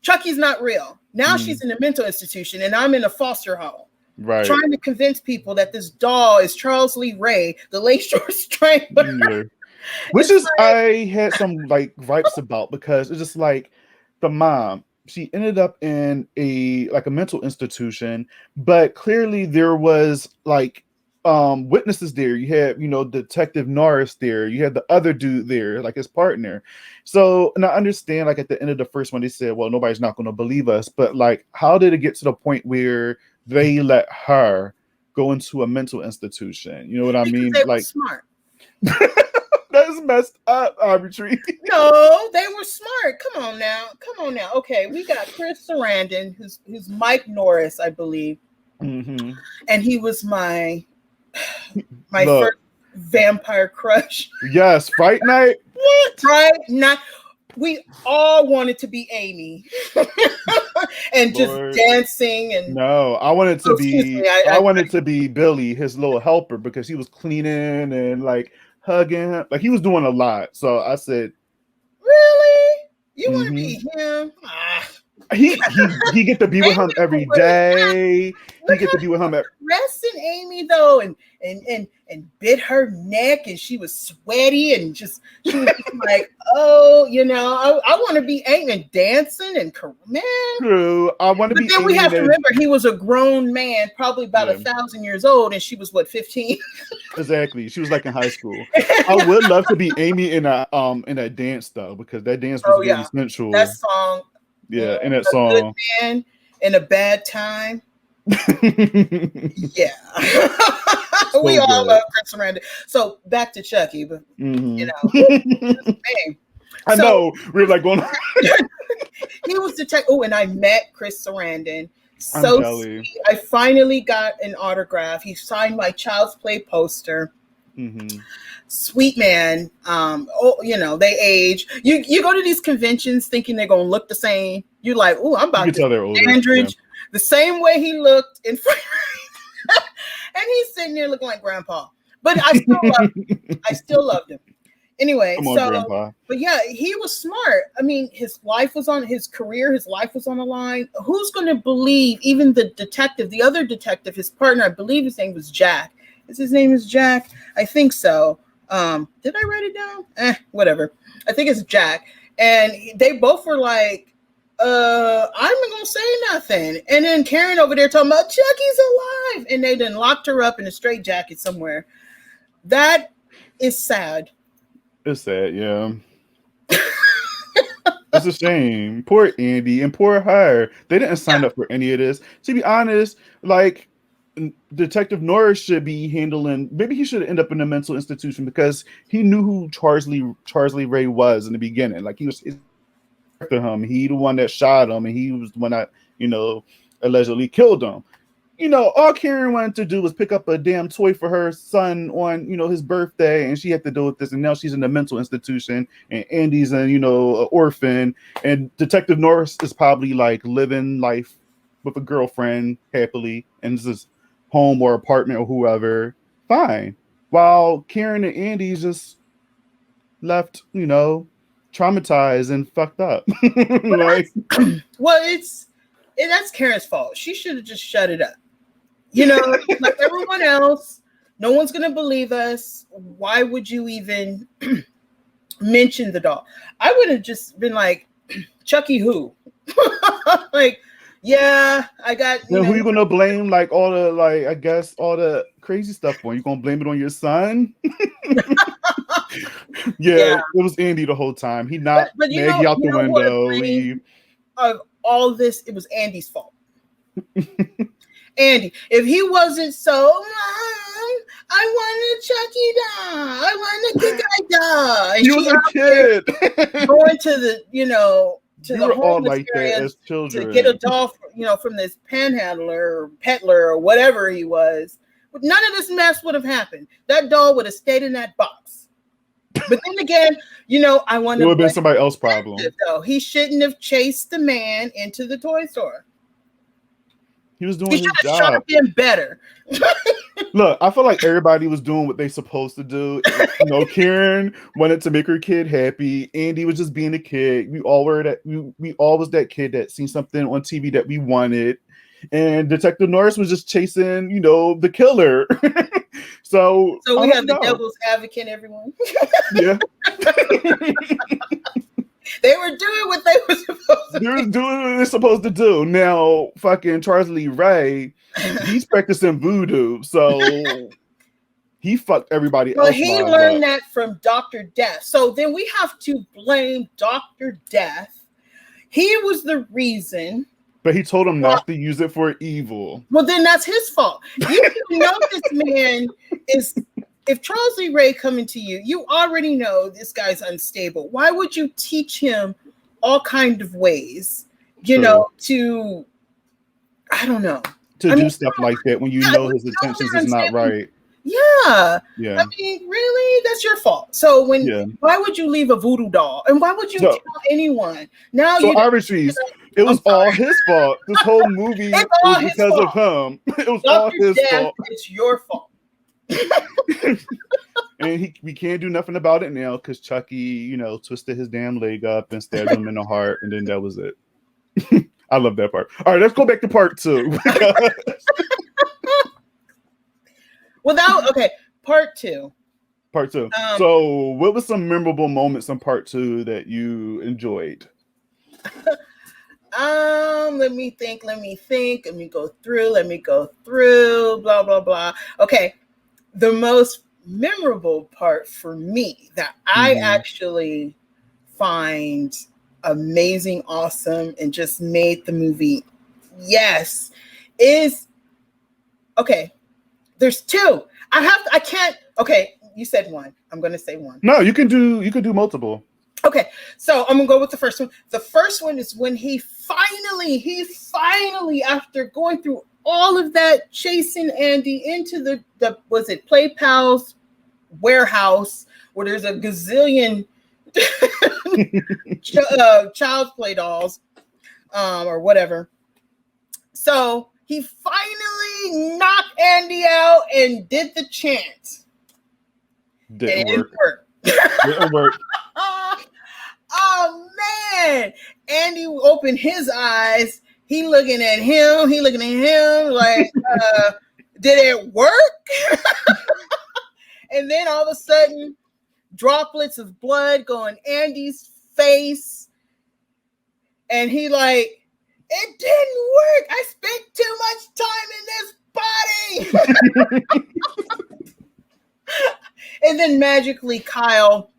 Chucky's not real. Now she's in a mental institution and I'm in a foster home. Right. Trying to convince people that this doll is Charles Lee Ray, the Lakeshore Strangler. Yeah. Which is I had some like gripes about because it's just like the mom, she ended up in a mental institution, but clearly there was like witnesses there. You had, Detective Norris there, you had the other dude there, like his partner. So, and I understand like at the end of the first one, they said, well, nobody's not going to believe us, but like, how did it get to the point where they let her go into a mental institution. You know what I mean? They like were smart. That's messed up, Ivory. No, they were smart. Come on now. Okay, we got Chris Sarandon, who's Mike Norris, I believe. Mm-hmm. And he was my Look, first vampire crush. Yes, Fright Night. What? Fright Night. We all wanted to be Amy and Lord. just dancing and no, I wanted to be I wanted to be Billy, his little helper, because he was cleaning and like hugging him. Like he was doing a lot. So I said, really? You want to be him? He get to be with him every day. He get to be with him dressing Amy though, and bit her neck, and she was sweaty, and she was like, oh, you know, I want to be Amy and dancing and man. True, I want to be. But then we have to remember he was a grown man, probably about 1,000 years old, and she was what, 15? Exactly, she was like in high school. I would love to be Amy in a dance though, because that dance was very sensual. That song. Yeah, in that song. Good man in a bad time. Yeah. So we all love Chris Sarandon. So back to Chucky, but you know, I know we're like going. He was detective. Oh, and I met Chris Sarandon. So sweet. I finally got an autograph. He signed my Child's Play poster. Mm-hmm. Sweet man. You know, they age. You go to these conventions thinking they're gonna look the same. You're like, oh, I'm about to Andridge the same way he looked in front. And he's sitting there looking like grandpa. But I still loved him. Anyway, Grandpa. But yeah, he was smart. I mean, his life was on the line. Who's going to believe, even the detective, the other detective, his partner, I believe his name was Jack. His name is Jack? I think so. Did I write it down? Whatever. I think it's Jack. And they both were like, I'm not going to say nothing. And then Karen over there talking about Chucky's alive. And they then locked her up in a straitjacket somewhere. That is sad. It's sad, yeah. It's a shame. Poor Andy and poor her. They didn't sign up for any of this. To be honest, like Detective Norris should be handling. Maybe he should end up in a mental institution because he knew who Charlie Ray was in the beginning. Like he was after him. He the one that shot him, and he was the one that allegedly killed him. All Karen wanted to do was pick up a damn toy for her son on, his birthday, and she had to deal with this. And now she's in a mental institution, and Andy's an orphan, and Detective Norris is probably like living life with a girlfriend happily, and this is home or apartment or whoever. Fine. While Karen and Andy just left, traumatized and fucked up. That's Karen's fault. She should have just shut it up. Like everyone else, no one's going to believe us. Why would you even mention the doll? I would have just been like, Chucky who? Like, yeah, I got... Then who you going to blame, like, all the crazy stuff on? You going to blame it on your son? Yeah, it was Andy the whole time. He knocked Maggie out the window. Of all this, it was Andy's fault. Andy, if he wasn't so, I wanted Chucky die. I wanted the guy die. He was a kid. Going to the, to we the homeless like that as children. To get a doll, from this panhandler or peddler or whatever he was. But none of this mess would have happened. That doll would have stayed in that box. But then again, I want to. It would have been somebody else's problem. Though he shouldn't have chased the man into the toy store. He was doing his job. Shot him better. Look, I feel like everybody was doing what they supposed to do. Karen wanted to make her kid happy. Andy was just being a kid. We all were that. We all was that kid that seen something on TV that we wanted. And Detective Norris was just chasing, the killer. So we have the devil's advocate, everyone. Yeah. They were doing what they were supposed to do. They were doing what they're supposed to do. Now, fucking Charlie Ray, he's practicing voodoo. So he fucked everybody else. Well, he learned that from Dr. Death. So then we have to blame Dr. Death. He was the reason But he told him not to use it for evil. Well, then that's his fault. You know this man is. If Charles Lee Ray coming to you, you already know this guy's unstable. Why would you teach him all kind of ways? You know, to I don't know. To do stuff like that when you know his intentions is not right. Yeah. Yeah. I mean, really? That's your fault. So why would you leave a voodoo doll? And why would you tell anyone? Now Ivotres, it was all his fault. This whole movie was because of him. It was all his fault. It's your fault. And we can't do nothing about it now because Chucky, twisted his damn leg up and stabbed him in the heart, and then that was it. I love that part. All right, let's go back to part 2. Part 2. Part 2. So, what was some memorable moments in part 2 that you enjoyed? Let me think. Let me go through. Blah blah blah. Okay, the most memorable part for me that I actually find amazing, awesome, and just made the movie is there's 2. I can't. Okay, you said 1. I'm gonna say 1. No, you can do multiple. Okay, so I'm gonna go with the first one. The first one is when he finally, after going through all of that, chasing Andy into the was it Play Pal's warehouse where there's a gazillion child's play dolls or whatever. So he finally knocked Andy out and did the chant. Didn't work. Oh man, Andy opened his eyes. He looking at him like, did it work? And then all of a sudden, droplets of blood go on Andy's face. And he like, it didn't work. I spent too much time in this body. And then magically, Kyle,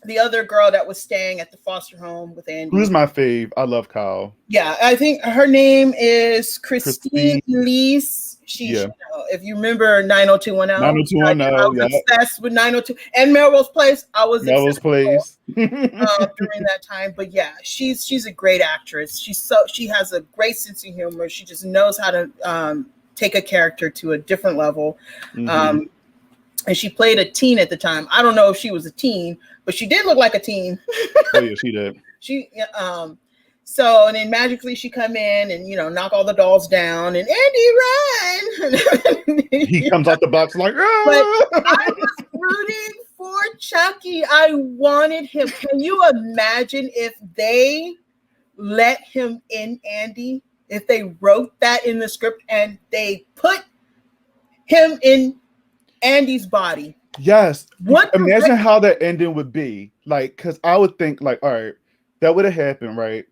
the other girl that was staying at the foster home with Andy. Who's my fave? I love Kyle. Yeah, I think her name is Christine Lease. If you remember 90210. I was obsessed with 902 and Melrose Place. I was Melrose Place during that time. But yeah, she's a great actress. She has a great sense of humor. She just knows how to take a character to a different level. And she played a teen at the time. I don't know if she was a teen, but she did look like a teen. Oh yeah, she did. So and then magically she come in and knock all the dolls down and Andy run. He comes out the box like. Ah! But I was rooting for Chucky. I wanted him. Can you imagine if they let him in Andy? If they wrote that in the script and they put him in Andy's body. Yes. Imagine how that ending would be. Like, because I would think, like, all right, that would have happened, right?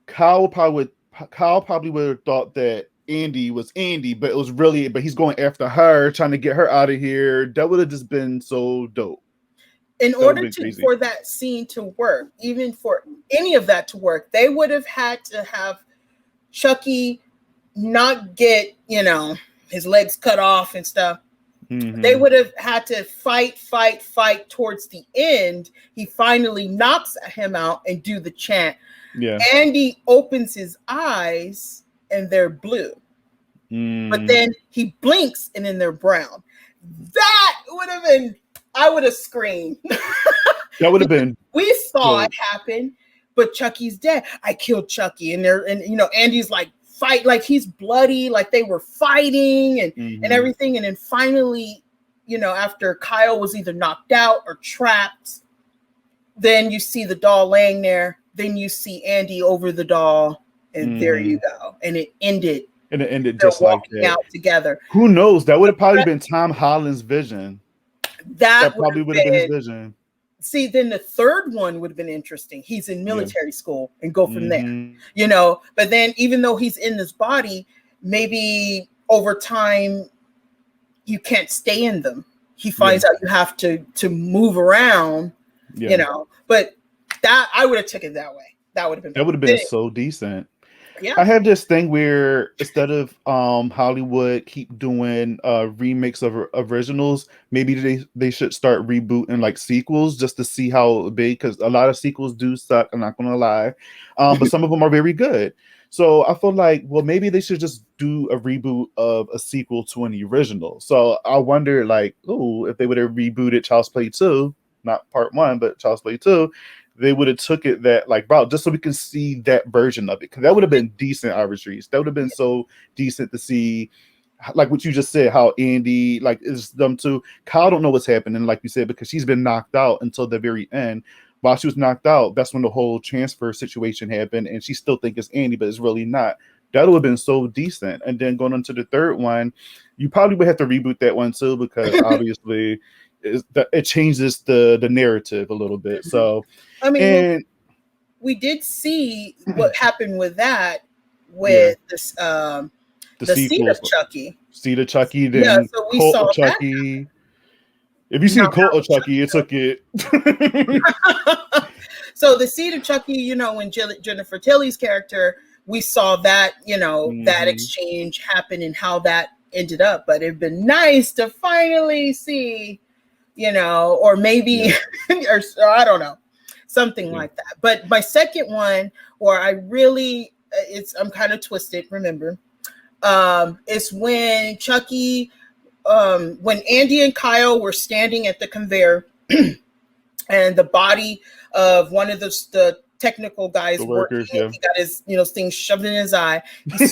Kyle probably would have thought that Andy was Andy, but he's going after her, trying to get her out of here. That would have just been so dope. In order for that scene to work, even for any of that to work, they would have had to have Chucky not get, his legs cut off and stuff. They would have had to fight towards the end. He finally knocks him out and do the chant. Yeah. Andy opens his eyes and they're blue. But then he blinks and then they're brown. That would have been, I would have screamed. That would have been. We saw it happen, but Chucky's dead. I killed Chucky. And Andy's like, fight, like he's bloody, like they were fighting and everything. And then finally, after Kyle was either knocked out or trapped, then you see the doll laying there. Then you see Andy over the doll, and there you go. And it ended. And it ended just like that. Out together. Who knows? That would have probably been Tom Holland's vision. That probably would have been his vision. See, then the third one would have been interesting. He's in military school and go from there, But then even though he's in this body, maybe over time you can't stay in them. He finds out you have to move around, But that I would have took it that way. That would have been so decent. Yeah. I have this thing where instead of Hollywood keep doing remakes of originals, maybe they should start rebooting like sequels just to see how it would be, because a lot of sequels do suck, I'm not gonna lie. But some of them are very good. So I feel like, well, maybe they should just do a reboot of a sequel to an original. So I wonder, like, oh, if they would have rebooted Child's Play 2, not part 1, but Child's Play 2, they would have took it that like route just so we can see that version of it, because that would have been decent. Ivotres, that would have been so decent to see, like what you just said, how Andy like is them too. Kyle don't know what's happening, like you said, because she's been knocked out until the very end. While she was knocked out, that's when the whole transfer situation happened, and she still think it's Andy, but it's really not. That would have been so decent. And then going on to the third one, you probably would have to reboot that one too, because obviously it changes the narrative a little bit. So I mean, we did see what happened with that with this the Seed of Chucky. Seed of Chucky, then so we Cult saw of Chucky. If you see the Cult of Chucky, it took it. So the Seed of Chucky, you know, when Jennifer Tilly's character, we saw that, you know, that exchange happen and how that ended up. But it'd been nice to finally see, you know, or maybe, or I don't know, something like that. But my second one, or I really, I'm kind of twisted, remember, it's when Chucky, when Andy and Kyle were standing at the conveyor and the body of one of the technical guys, the workers, he got his, you know, thing shoved in his eye.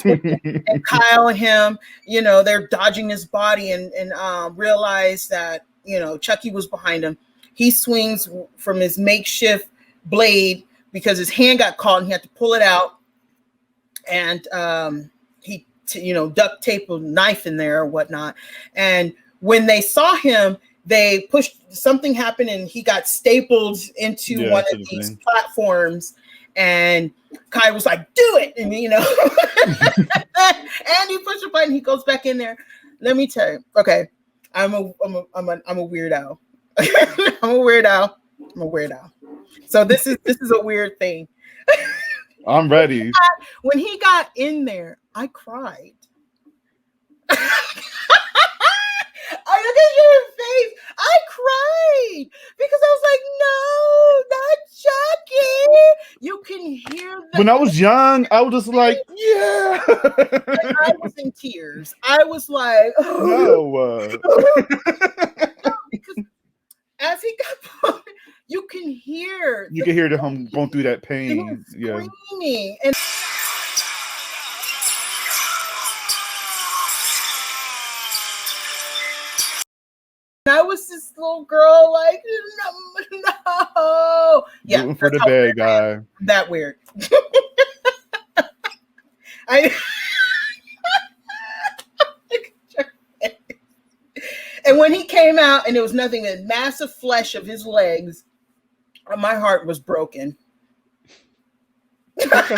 And Kyle and him, you know, they're dodging his body and realize that, you know, Chucky was behind him. He swings from his makeshift blade because his hand got caught and he had to pull it out. And he, you know, duct tape a knife in there or whatnot. And when they saw him, they pushed, something happened and he got stapled into one of these platforms. And Kai was like, do it. And, you know, and he pushed a button. He goes back in there. Let me tell you. Okay. I'm a weird owl. I'm a weird owl. So this is a weird thing. I'm ready. When he got in there, I cried. I look at your face. I cried because I was like, no, not Chucky. You can hear that. When I was young, I was just like, yeah. Like, I was in tears. I was like, oh. No, because as he got, you can hear. You can hear him going through that pain. Screaming. And I was this little girl, like, no. Yeah, rooting for the bad guy. That weird. And when he came out, and there was nothing but massive flesh of his legs, my heart was broken. Okay.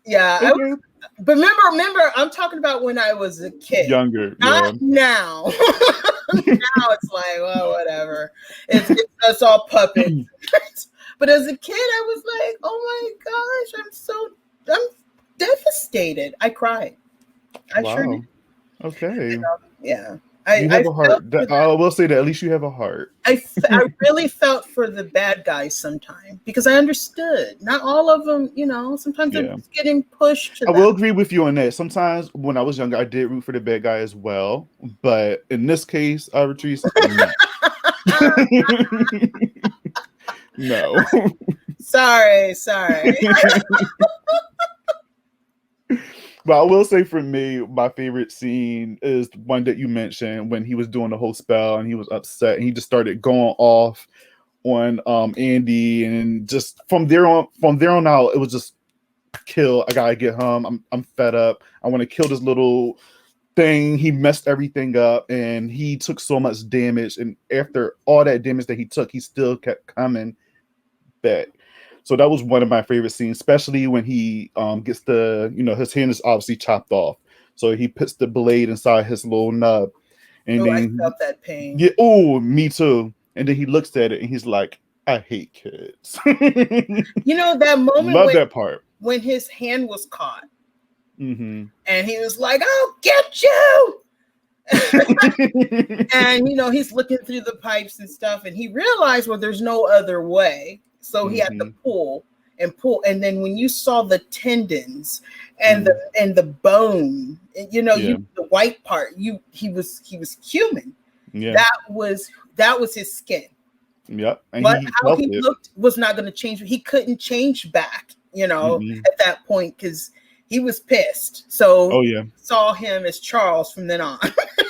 Yeah. Okay. But remember, I'm talking about when I was a kid. Younger. Not now. Now it's like, well, whatever. It's all puppets. But as a kid, I was like, oh my gosh, I'm devastated. I cried. I sure did. Okay. You know, yeah. You have a heart. I will say that at least you have a heart. I really felt for the bad guys sometimes because I understood. Not all of them, you know, sometimes they're just getting pushed. I will agree with you on that. Sometimes when I was younger, I did root for the bad guy as well. But in this case, Ivotres, no. Sorry. But I will say for me, my favorite scene is one that you mentioned when he was doing the whole spell and he was upset and he just started going off on Andy, and just from there on out, it was just kill. I gotta get home. I'm fed up. I want to kill this little thing. He messed everything up and he took so much damage. And after all that damage that he took, he still kept coming back. So that was one of my favorite scenes, especially when he gets his hand is obviously chopped off. So he puts the blade inside his little nub. And then I felt that pain. Yeah, oh, me too. And then he looks at it and he's like, I hate kids. You know, that moment Love that part. When his hand was caught. Mm-hmm. And he was like, I'll get you. And, you know, he's looking through the pipes and stuff. And he realized, well, there's no other way. So he had to pull. And then when you saw the tendons and the bone, you know, the white part, he was human. Yeah. That was his skin. Yep. And but how he looked was not going to change. He couldn't change back, you know, at that point, because he was pissed. So saw him as Charles from then on.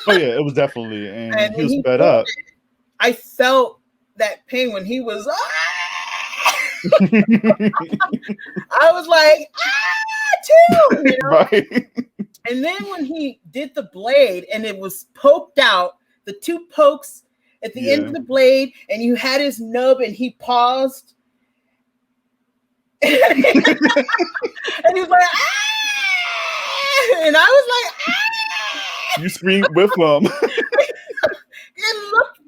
Oh yeah, it was definitely, and he was fed up. I felt that pain when he was. I was like, too, you know? Right. And then when he did the blade and it was poked out, the two pokes at the end of the blade, and you had his nub, and he paused, and he was like, and I was like, You screamed with him.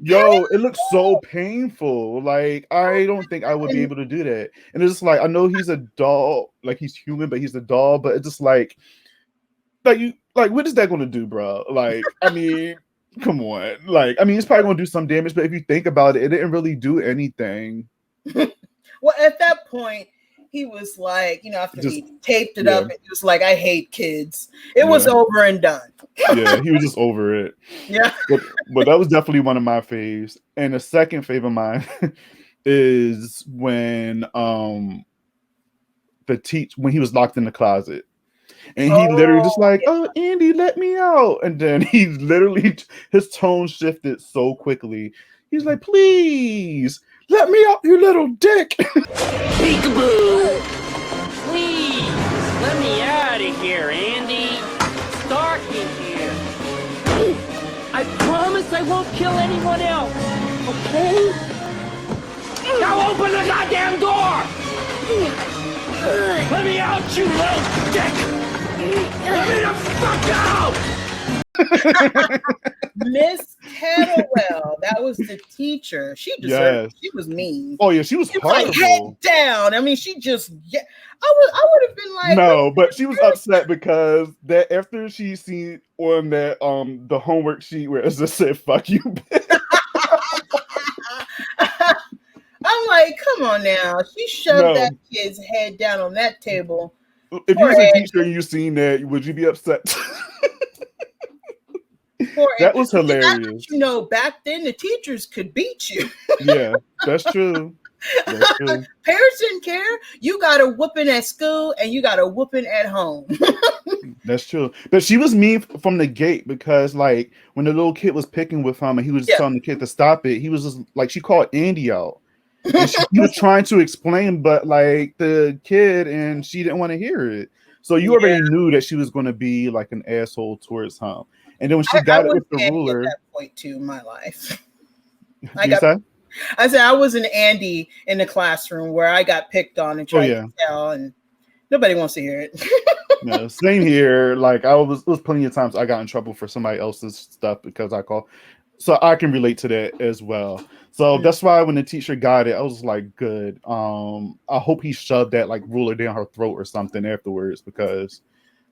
It looked so painful. Like, I don't think I would be able to do that. And it's just like, I know he's a doll, like he's human, but he's a doll. But it's just like what is that going to do, bro? Like, I mean, come on. Like, I mean, it's probably going to do some damage, but if you think about it, it didn't really do anything. Well, at that point, he was like, you know, after he taped it up, and he was like, I hate kids. It was over and done. Yeah, he was just over it. Yeah. But that was definitely one of my faves. And the second fave of mine is when when he was locked in the closet. And he literally just like, oh, Andy, let me out. And then he literally, his tone shifted so quickly. He's like, please, let me out, you little dick. Peekaboo! Please, let me out of here, Andy. It's dark in here. I promise I won't kill anyone else, okay? Now open the goddamn door! Let me out, you little dick! Let me the fuck out! Miss Kettlewell, that was the teacher. She deserved it. She was mean. Oh yeah, she was horrible. Like, head down. I mean, she just I would have been like, no, but she was upset because that after she seen on that the homework sheet where it just said fuck you. I'm like, come on now. She shoved that kid's head down on that table. If you was a teacher and you seen that, would you be upset? That was hilarious. You know, back then the teachers could beat you. Yeah, that's true. Parents didn't care. You got a whooping at school and you got a whooping at home. That's true. But she was mean from the gate because, like, when the little kid was picking with him and he was telling the kid to stop it, he was just like, she called Andy out. And he was trying to explain, but like the kid, and she didn't want to hear it. So you already knew that she was going to be like an asshole towards him. And then when she got it with the ruler, at that point too in my life, I said I was an Andy in the classroom where I got picked on and tried to tell, and nobody wants to hear it. Yeah, same here. Like it was plenty of times I got in trouble for somebody else's stuff because I called. So I can relate to that as well. So that's why when the teacher got it, I was like, good. I hope he shoved that like ruler down her throat or something afterwards, because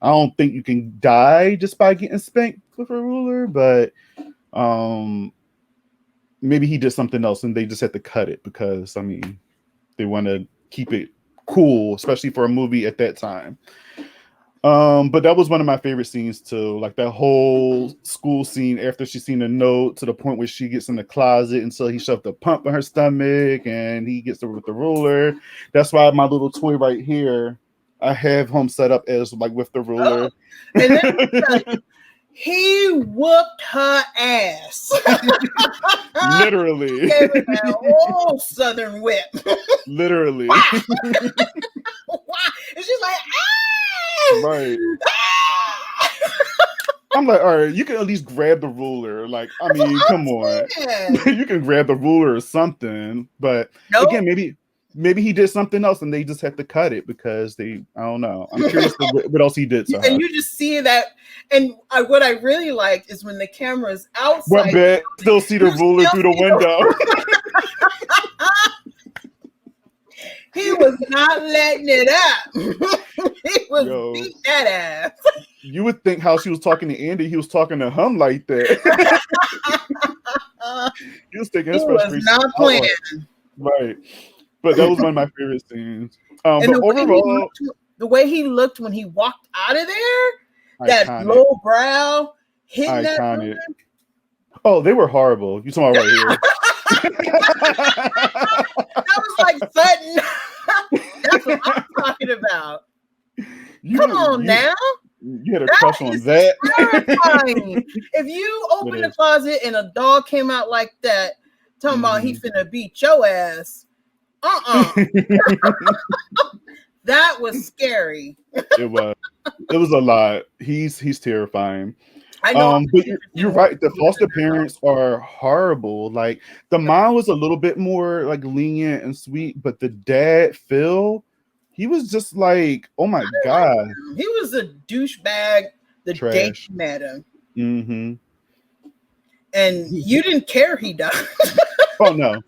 I don't think you can die just by getting spanked with a ruler, but maybe he did something else and they just had to cut it because, I mean, they want to keep it cool, especially for a movie at that time. But that was one of my favorite scenes too. Like that whole school scene after she's seen the note to the point where she gets in the closet until he shoved a pump in her stomach and he gets her with the ruler. That's why my little toy right here, I have him set up as like with the ruler. And then he whooped her ass. Literally. He gave her that old Southern whip. Literally. Why? And she's like, right. I'm like, all right, you can at least grab the ruler. Like, I mean, come on. You can grab the ruler or something. But again, maybe he did something else and they just had to cut it because I don't know. I'm curious what else he did to her. And you just see that. And what I really like is when the camera's outside. Still see the ruler through the window. was not letting it up. He was beating that ass. You would think how she was talking to Andy, he was talking to him like that. He was taking his frustration. Was not playing. Right. But that was one of my favorite scenes. And but overall, the way he looked when he walked out of there, iconic. that low brow hitting that woman. Oh, they were horrible. You talking about right here? That was like Sutton. That's what I'm talking about. Come on now. You had a crush on that. If you open the closet and a dog came out like that, talking about he finna beat your ass. That was scary. It was a lot. He's terrifying. I know. But you're right. The foster parents are horrible. Like the mom was a little bit more like lenient and sweet, but the dad, Phil, he was just like, oh my god, he was a douchebag. The day he met him, and you didn't care he died. Oh no,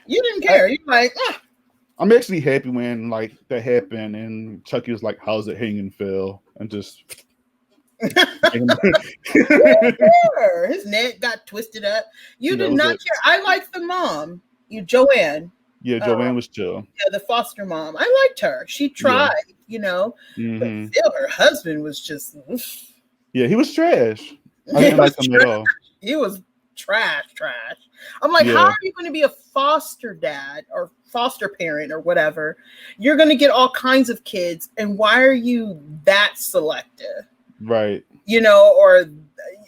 you didn't care. You're like, I'm actually happy when like that happened, and Chucky was like, "How's it hanging, Phil?" And just. His neck got twisted up. You did not care. I liked the mom, Joanne. Yeah, Joanne was chill. Yeah, the foster mom. I liked her. She tried, But Phil, her husband, was just. Yeah, he was trash. I didn't like him at all. He was trash. I'm like, how are you going to be a foster dad or foster parent or whatever? You're going to get all kinds of kids, and why are you that selective? Right.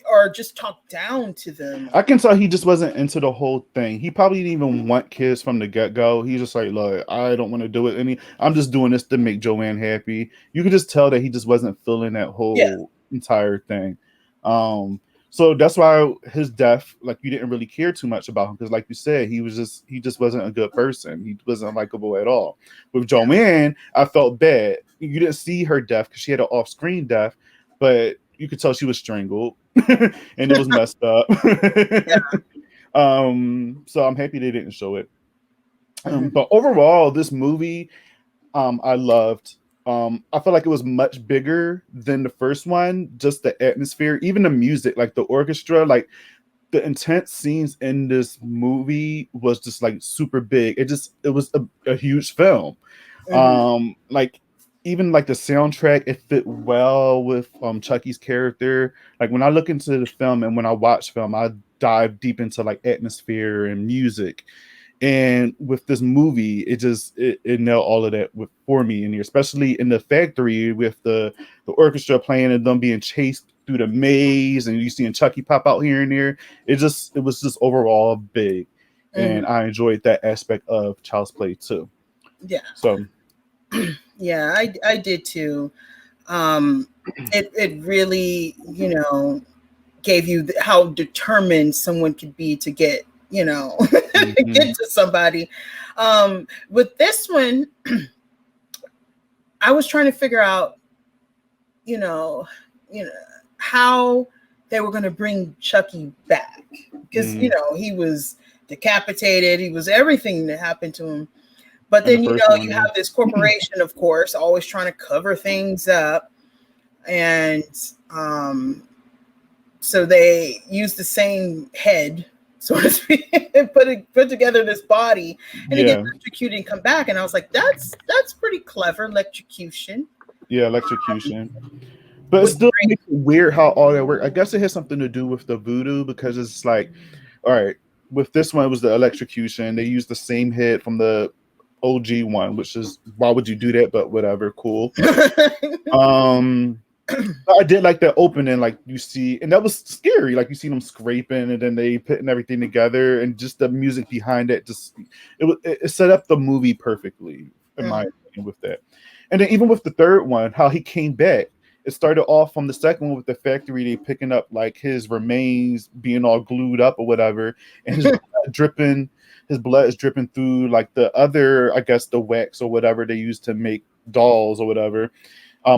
Or just talk down to them. I can tell he just wasn't into the whole thing. He probably didn't even want kids from the get-go. He's just like, look, I don't want to do it. I'm just doing this to make Joanne happy. You could just tell that he just wasn't feeling that whole entire thing. So that's why his death, like, you didn't really care too much about him, because like you said, he just wasn't a good person. He wasn't likable at all. With Joanne, I felt bad. You didn't see her death because she had an off-screen death, but you could tell she was strangled and it was messed up. So I'm happy they didn't show it. But overall, this movie, I loved. I felt like it was much bigger than the first one. Just the atmosphere, even the music, like the orchestra, like the intense scenes in this movie was just like super big. It was a huge film. Like even like the soundtrack, it fit well with Chucky's character. Like when I look into the film and when I watch film, I dive deep into like atmosphere and music. And with this movie, it nailed all of that for me in here, especially in the factory with the orchestra playing and them being chased through the maze, and you seeing Chucky pop out here and there. It was just overall big, and I enjoyed that aspect of Child's Play too. Yeah. So. Yeah, I did too. It really, gave you how determined someone could be to get, get to somebody. With this one, I was trying to figure out, how they were going to bring Chucky back, because he was decapitated. He was everything that happened to him. But then, you have this corporation, of course, always trying to cover things up. And so they use the same head, so to speak, and put together this body, and he gets electrocuted and come back. And I was like, that's pretty clever, electrocution. Yeah, electrocution. But it still makes it weird how all that works. I guess it has something to do with the voodoo, because it's like, all right, with this one, it was the electrocution. They used the same head from the OG one, which is, why would you do that? But whatever, cool. I did like that opening, like you see, and that was scary. Like you see them scraping, and then they putting everything together, and just the music behind it, it set up the movie perfectly, in my opinion, with that. And then even with the third one, how he came back, it started off from the second one with the factory, they picking up like his remains being all glued up or whatever, and his blood is dripping through like the other, I guess, the wax or whatever they use to make dolls or whatever,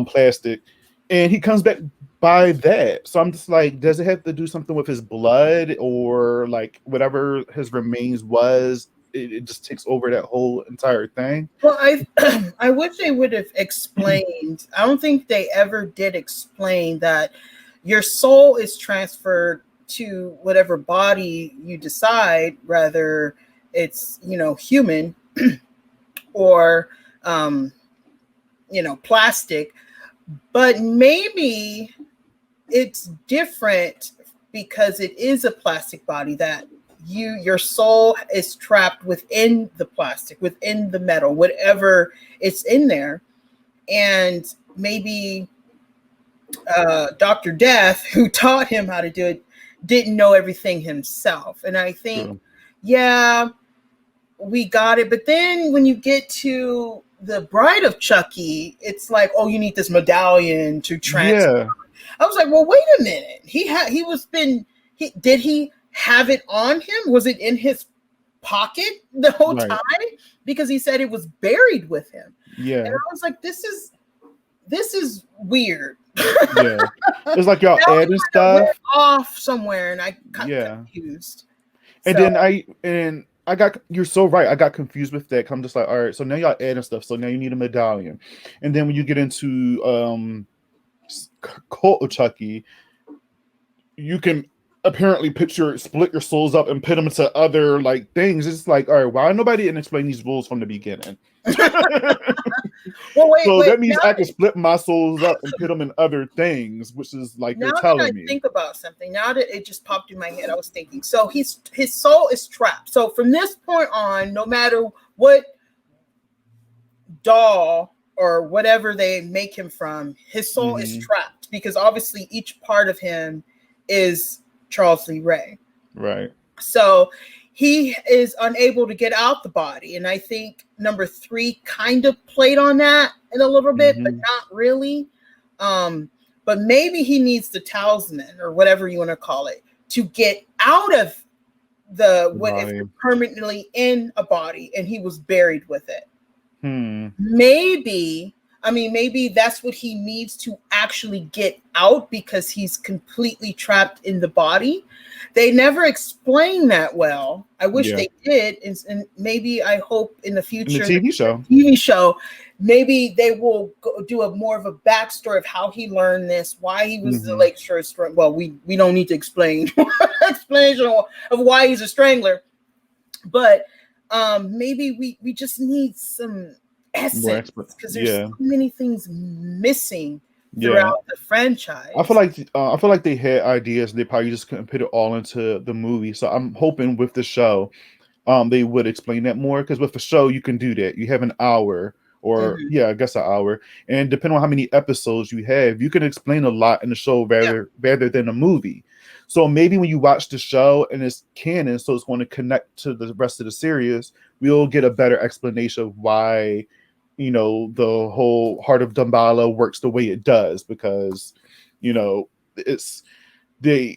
plastic. And he comes back by that. So I'm just like, does it have to do something with his blood or like whatever his remains was it just takes over that whole entire thing. Well, I wish they would have explained. I don't think they ever did explain that your soul is transferred to whatever body you decide, whether it's, human or, plastic. But maybe it's different because it is a plastic body that your soul is trapped within the plastic, within the metal, whatever it's in there. And maybe Dr. Death, who taught him how to do it, didn't know everything himself. And I think, yeah, we got it. But then when you get to the Bride of Chucky, it's like, oh, you need this medallion to transfer. Yeah. I was like, well, wait a minute. Did he have it on him? Was it in his pocket the whole time? Because he said it was buried with him. Yeah. And I was like, this is weird. Yeah. It's like y'all adding stuff went off somewhere, and I got confused. And then I got, you're so right. I got confused with that. I'm just like, all right, so now y'all adding stuff. So now you need a medallion. And then when you get into Cult of Chucky, you can apparently split your souls up and put them into other like things. It's like, all right, why nobody didn't explain these rules from the beginning? Well, wait, that means I can split my souls up and put them in other things, which is like you're telling me. Think about something. Now that it just popped in my head, I was thinking. So his soul is trapped. So from this point on, no matter what doll or whatever they make him from, his soul is trapped because obviously each part of him is Charles Lee Ray. Right. So he is unable to get out the body. And I think number 3 kind of played on that in a little bit, but not really. But maybe he needs the talisman or whatever you want to call it to get out of what if permanently in a body and he was buried with it. Maybe that's what he needs to actually get out because he's completely trapped in the body. They never explain that well. I wish they did. And maybe I hope in the future, in the TV show, maybe they will do more of a backstory of how he learned this, why he was the Lakeshore Strangler. Well, we don't need to explain explanation of why he's a strangler, but maybe we just need some essence because there's so many things missing throughout the franchise. I feel like they had ideas. They probably just couldn't put it all into the movie. So I'm hoping with the show, they would explain that more. Because with the show, you can do that. You have an hour, or I guess an hour, and depending on how many episodes you have, you can explain a lot in the show rather than a movie. So maybe when you watch the show and it's canon, so it's going to connect to the rest of the series, we'll get a better explanation of why, the whole Heart of Damballa works the way it does, because, it's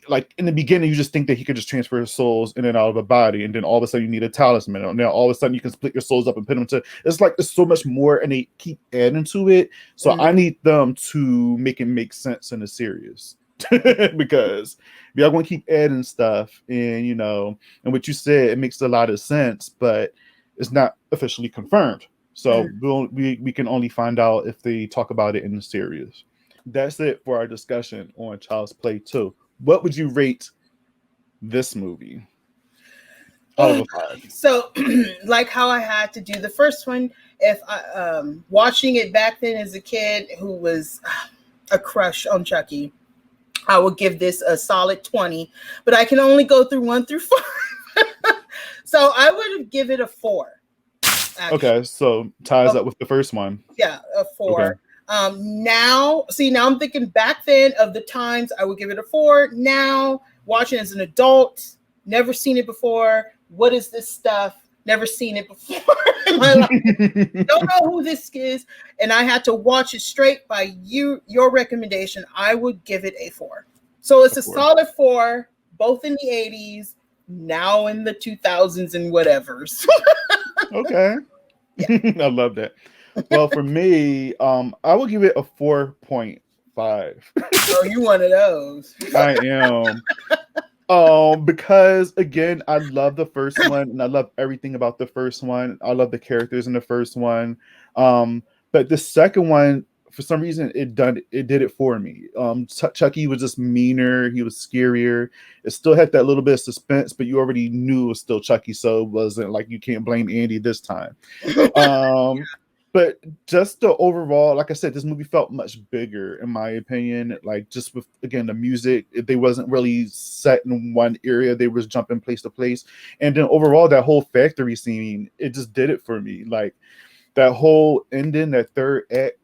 like in the beginning, you just think that he could just transfer his souls in and out of a body, and then all of a sudden you need a talisman, and now all of a sudden you can split your souls up and put them into. It's like there's so much more, and they keep adding to it. So I need them to make it make sense in the series, because we are going to keep adding stuff, and and what you said, it makes a lot of sense, but it's not officially confirmed. So we can only find out if they talk about it in the series. That's it for our discussion on Child's Play 2. What would you rate this movie out of a 5? So, like how I had to do the first one, if I watching it back then as a kid who was a crush on Chucky, I would give this a solid 20. But I can only go through 1 through 5. So I would have given it a 4. Actually. Okay, so ties up with the first one. Yeah, a 4. Okay. Now I'm thinking back then of the times I would give it a 4. Now, watching as an adult, never seen it before. What is this stuff? Never seen it before in my life. Don't know who this is, and I had to watch it straight by your recommendation. I would give it a 4. So it's a solid 4, both in the 80s, now in the 2000s and whatevers. Okay. I love that. Well, for me, I will give it a 4.5. Oh, you one of those. I am. Because again, I love the first one and I love everything about the first one. I love the characters in the first one. But the second one, for some reason, it did it for me. Chucky was just meaner, he was scarier. It still had that little bit of suspense, but you already knew it was still Chucky, so it wasn't like you can't blame Andy this time. But just the overall, like I said, this movie felt much bigger in my opinion. Like just with again the music, they wasn't really set in one area; they was jumping place to place. And then overall, that whole factory scene, it just did it for me. Like that whole ending, that third act,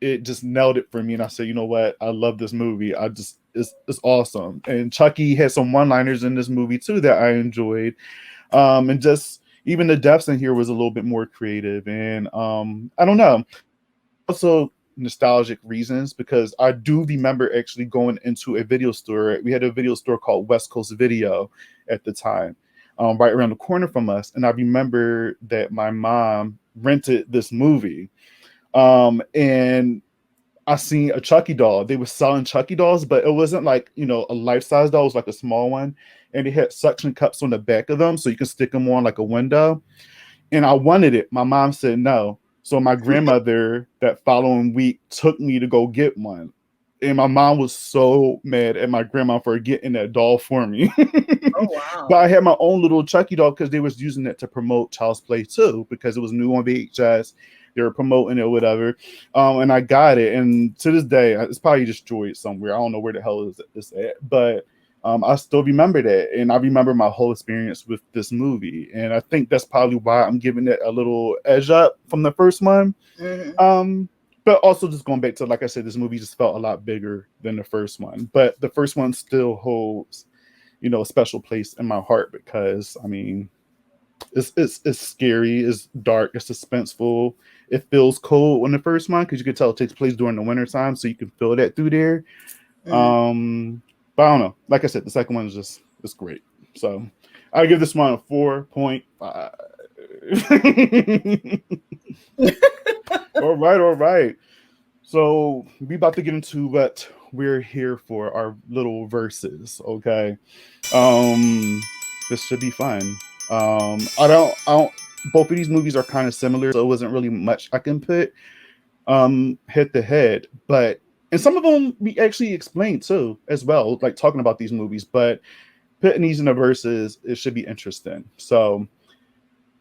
it just nailed it for me. And I said, you know what? I love this movie. It's awesome. And Chucky had some one-liners in this movie too that I enjoyed. And just even the deaths in here was a little bit more creative. And I don't know. Also nostalgic reasons because I do remember actually going into a video store. We had a video store called West Coast Video at the time, right around the corner from us. And I remember that my mom rented this movie. And I seen a Chucky doll. They were selling Chucky dolls, but it wasn't like, a life-size doll. It was like a small one. And they had suction cups on the back of them so you can stick them on like a window. And I wanted it. My mom said no. So my grandmother that following week took me to go get one. And my mom was so mad at my grandma for getting that doll for me. Oh, wow. But I had my own little Chucky doll because they was using it to promote Child's Play too, because it was new on VHS. They were promoting it or whatever. And I got it. And to this day, it's probably destroyed somewhere. I don't know where the hell it's at. But I still remember that. And I remember my whole experience with this movie. And I think that's probably why I'm giving it a little edge up from the first one. Mm-hmm. But also just going back to, like I said, this movie just felt a lot bigger than the first one. But the first one still holds, a special place in my heart because, I mean, it's scary, it's dark, it's suspenseful. It feels cold in the first one because you can tell it takes place during the winter time, so you can feel that through there. Mm. But I don't know. Like I said, the second one is it's great. So I give this one a 4.5. All right. So we about to get into what we're here for, our little verses. Okay. This should be fun. I don't both of these movies are kind of similar, so it wasn't really much I can put head to head, and some of them we actually explained too as well, like talking about these movies, but putting these in the verses, it should be interesting. So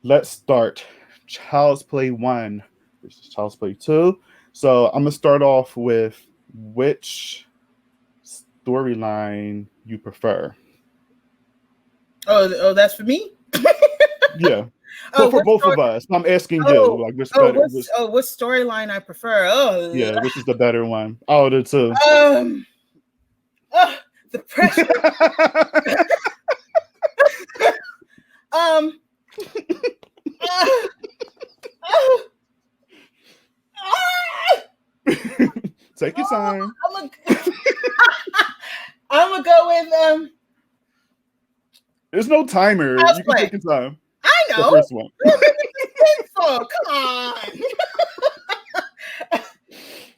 let's start. Child's Play 1 versus Child's Play 2. So I'm gonna start off with which storyline you prefer. Oh, that's for me? Yeah. For both of us. I'm asking you, like, which what storyline I prefer? Oh, yeah, which is the better one? Oh, the two. The pressure. Take your time. I'm gonna go with There's no timer. You can take your time. I know. The first one. Come on.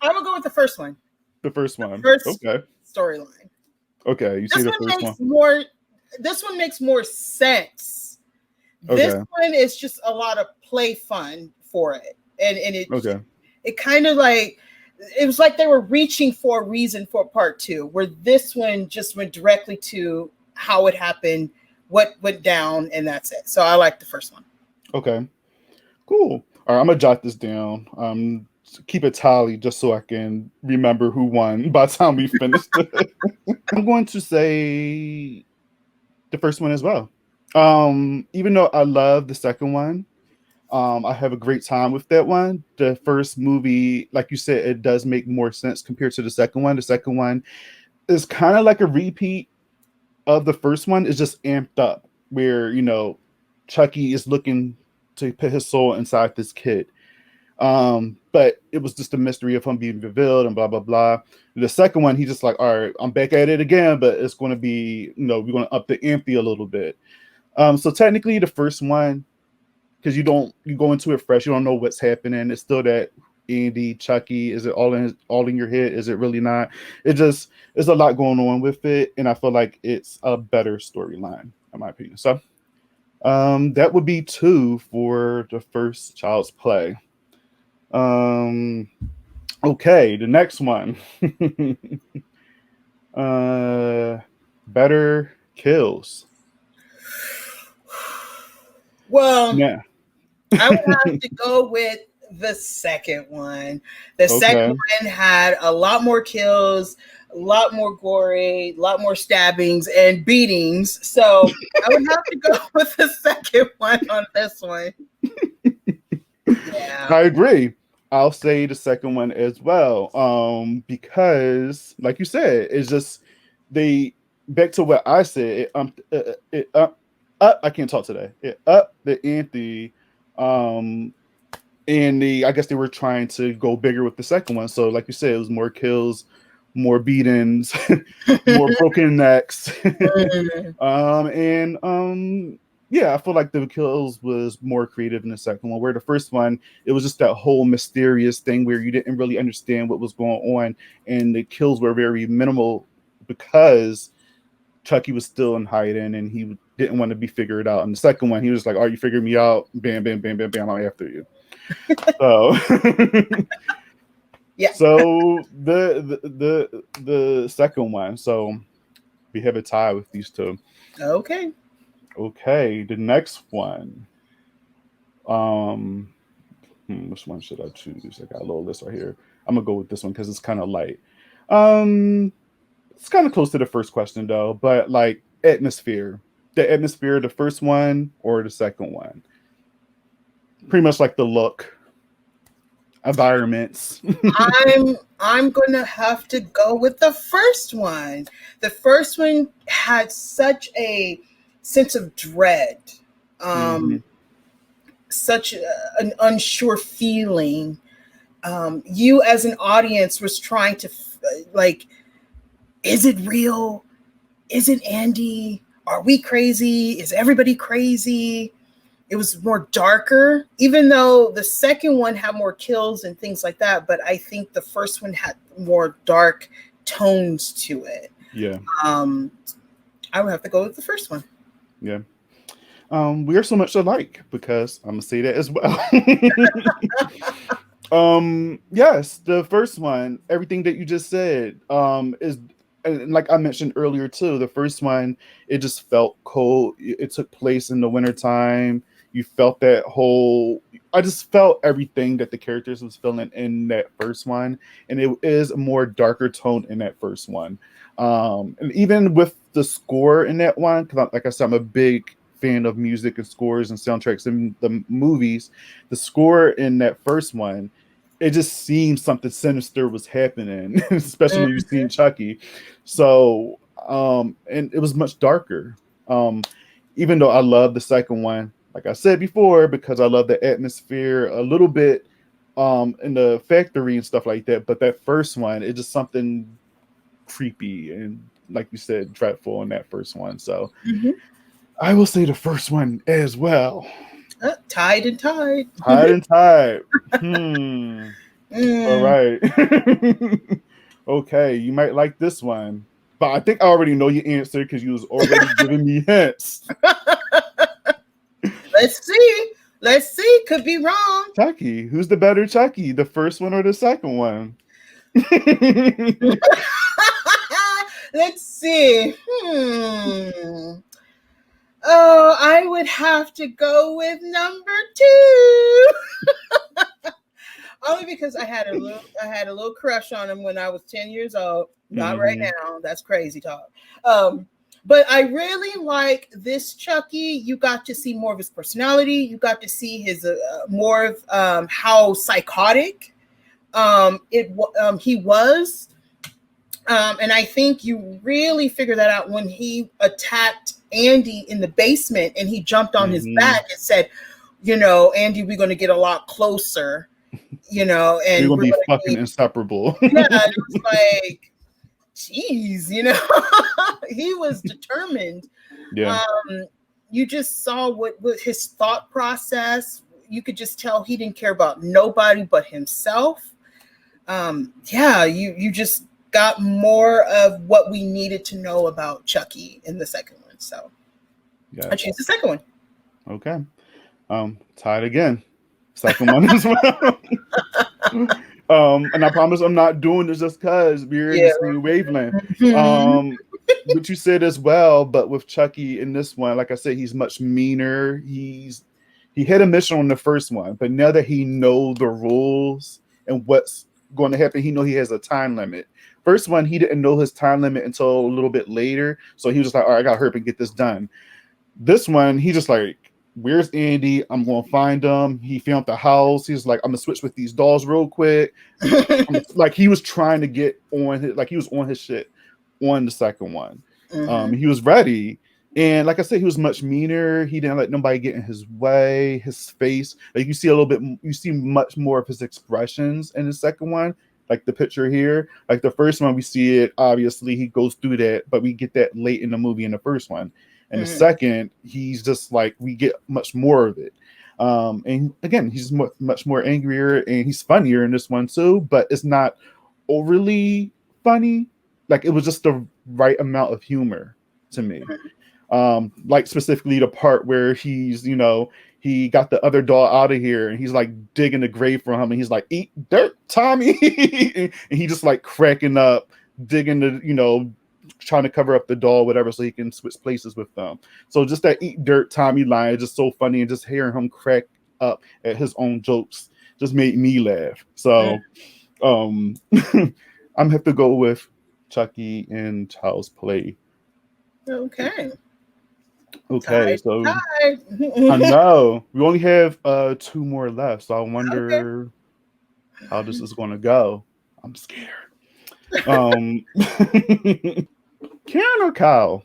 I'm gonna go with the first one. The first one. Okay. Storyline. Okay, you see the first one. This one makes more sense. Okay. This one is just a lot of play fun for it, and it kind of like it was like they were reaching for a reason for part two, where this one just went directly to how it happened, what went down, and that's it. So I like the first one. Okay, cool. All right, I'm gonna jot this down. Keep a tally just so I can remember who won by the time we finish it. I'm going to say the first one as well. Even though I love the second one, I have a great time with that one. The first movie, like you said, it does make more sense compared to the second one. The second one is kind of like a repeat of the first one. It's just amped up, where Chucky is looking to put his soul inside this kid. But it was just a mystery of him being revealed and blah blah blah. The second one, he's just like, all right, I'm back at it again, but it's going to be, we're going to up the ante a little bit. So technically, the first one, because you go into it fresh, you don't know what's happening. It's still that Andy, Chucky? Is it all in your head? Is it really not? It's a lot going on with it, and I feel like it's a better storyline, in my opinion. So that would be 2 for the first Child's Play. Okay, the next one. Better kills. Well, Yeah. I would have to go with the second one. The second one had a lot more kills, a lot more gory, a lot more stabbings and beatings. So I would have to go with the second one on this one. Yeah. I agree. I'll say the second one as well. Because like you said, it's just back to what I said, I can't talk today. It upped the ante. And I guess they were trying to go bigger with the second one. So, like you said, it was more kills, more beatings, more broken necks. Yeah, I feel like the kills was more creative in the second one. Where the first one, it was just that whole mysterious thing where you didn't really understand what was going on, and the kills were very minimal because Chucky was still in hiding and he didn't want to be figured out. In the second one, he was like, "Are you figuring me out? Bam, bam, bam, bam, bam. I'm after you." So, yeah. So the second one. So we have a tie with these two. Okay. Okay. The next one. Which one should I choose? I got a little list right here. I'm gonna go with this one because it's kind of light. It's kind of close to the first question though, but like atmosphere. The atmosphere, the first one or the second one? Pretty much like the look, environments. I'm gonna have to go with the first one. The first one had such a sense of dread, such an unsure feeling. You as an audience was trying to like, is it real? Is it Andy? Are we crazy? Is everybody crazy? It was more darker, even though the second one had more kills and things like that. But I think the first one had more dark tones to it. Yeah. I would have to go with the first one. Yeah. We are so much alike because I'm gonna say that as well. Yes, the first one, everything that you just said, is, and like I mentioned earlier too, the first one, it just felt cold. It took place in the wintertime. You felt that whole, I just felt everything that the characters was feeling in that first one. And it is a more darker tone in that first one. And even with the score in that one, because like I said, I'm a big fan of music and scores and soundtracks in the movies. The score in that first one, it just seemed something sinister was happening, especially when you've seen Chucky. So, and it was much darker. Even though I love the second one, like I said before, because I love the atmosphere a little bit in the factory and stuff like that. But that first one, it's just something creepy and, like you said, dreadful in that first one. So I will say the first one as well. Tied and tied. Tied and tied. All right. Okay, you might like this one, but I think I already know your answer because you was already giving me hints. Let's see. Could be wrong. Chucky. Who's the better Chucky? The first one or the second one? Let's see. Oh, I would have to go with number 2. Only because I had a little crush on him when I was 10 years old. Not right now. That's crazy talk. But I really like this Chucky. You got to see more of his personality. You got to see his more of how psychotic he was. And I think you really figured that out when he attacked Andy in the basement and he jumped on his back and said, Andy, we're going to get a lot closer, and we're going to be fucking inseparable. Yeah, it was like, geez, he was determined. Yeah. You just saw what his thought process, you could just tell he didn't care about nobody but himself. You just got more of what we needed to know about Chucky in the second one. So I choose the second one. Okay. Tied again. Second one as well. And I promise I'm not doing this just because we're in the same wavelength. But you said as well, but with Chucky in this one, like I said, he's much meaner. He had a mission on the first one, but now that he knows the rules and what's going to happen, he know he has a time limit. First one, he didn't know his time limit until a little bit later, so he was just like, all right, I gotta hurry up and get this done. This one, he just like, where's Andy? I'm gonna find him. He found the house. He's like, I'm gonna switch with these dolls real quick. Like he was trying to get on his, like he was on his shit on the second one. He was ready. And like I said, he was much meaner. He didn't let nobody get in his way. His face, like you see much more of his expressions in the second one. Like the picture here, like the first one, we see it, obviously he goes through that, but we get that late in the movie in the first one. And the second, he's just like, we get much more of it. And again, he's much more angrier, and he's funnier in this one too, but it's not overly funny. Like it was just the right amount of humor to me. Like specifically the part where he's, he got the other doll out of here and he's like digging the grave for him and he's like, eat dirt, Tommy. And he just like cracking up, digging the, trying to cover up the doll, whatever, so he can switch places with them. So just that eat dirt Tommy line is just so funny, and just hearing him crack up at his own jokes just made me laugh. So I'm gonna have to go with Chucky and Child's Play. Okay. Okay, so I know we only have 2 more left, so I wonder how this is going to go. I'm scared. Karen or Kyle?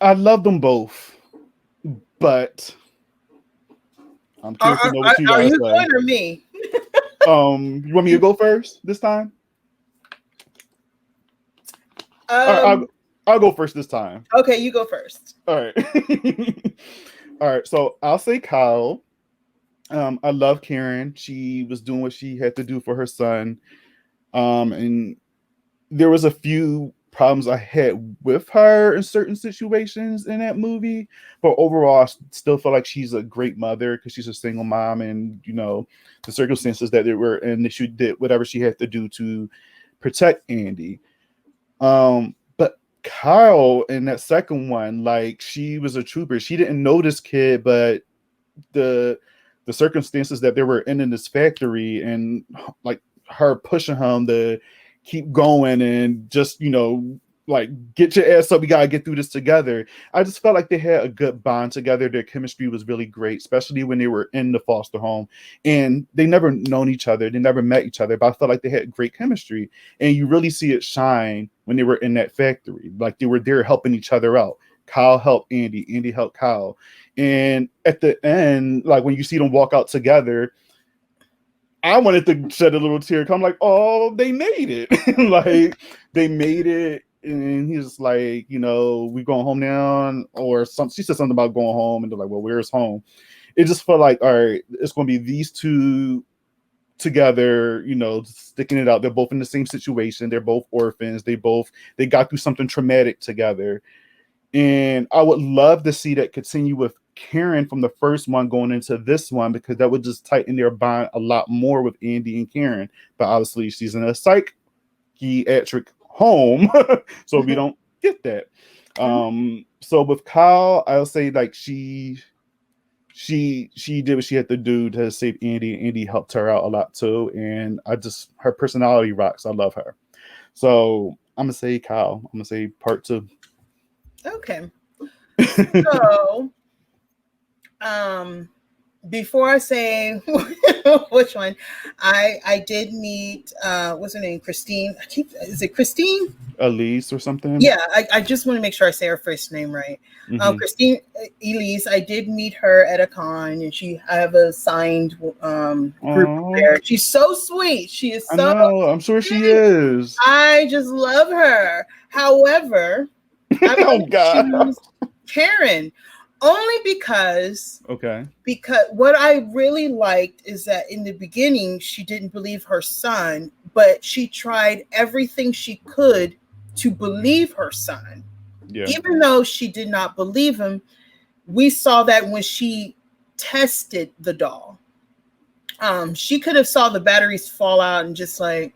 I love them both, but I'm curious to know what you guys are you say. going or me? You want me to go first this time? All right, I'll go first this time. Okay, you go first. All right. All right, so I'll say Kyle. I love Karen. She was doing what she had to do for her son. And there was a few problems I had with her in certain situations in that movie. But overall, I still feel like she's a great mother because she's a single mom, and, the circumstances that they were in, she did whatever she had to do to protect Andy. But Kyle in that second one, like, she was a trooper. She didn't know this kid, but the circumstances that they were in this factory, and like her pushing him to keep going and just, like, get your ass up, we gotta get through this together. I just felt like they had a good bond together. Their chemistry was really great, especially when they were in the foster home, and they never known each other, they never met each other, but I felt like they had great chemistry, and you really see it shine when they were in that factory. Like, they were there helping each other out. Kyle helped Andy, Andy helped Kyle, and at the end, like, when you see them walk out together, I wanted to shed a little tear. I'm like, oh, they made it. Like, they made it. And he's like, we going home now, or something. She said something about going home, and they're like, well, where's home? It just felt like, all right, it's going to be these two together, sticking it out. They're both in the same situation. They're both orphans. They got through something traumatic together. And I would love to see that continue with Karen from the first one going into this one, because that would just tighten their bond a lot more with Andy and Karen. But obviously she's in a psychiatric home, so we don't get that. So with Kyle, I'll say, like, she did what she had to do to save Andy. Andy helped her out a lot too, and her personality rocks. I love her. So I'm gonna say Kyle. I'm gonna say part 2. Okay. So before I say which one, I did meet what's her name? Christine. Is it Christine? Elise or something? Yeah, I just want to make sure I say her first name right. Christine Elise, I did meet her at a con, and I have a signed group there. She's so sweet. She is so. I know, I'm sure she is. I just love her. However, I'm oh God, Karen. Only because what I really liked is that in the beginning she didn't believe her son, but she tried everything she could to believe her son. Yeah. Even though she did not believe him, we saw that when she tested the doll. She could have saw the batteries fall out and just like,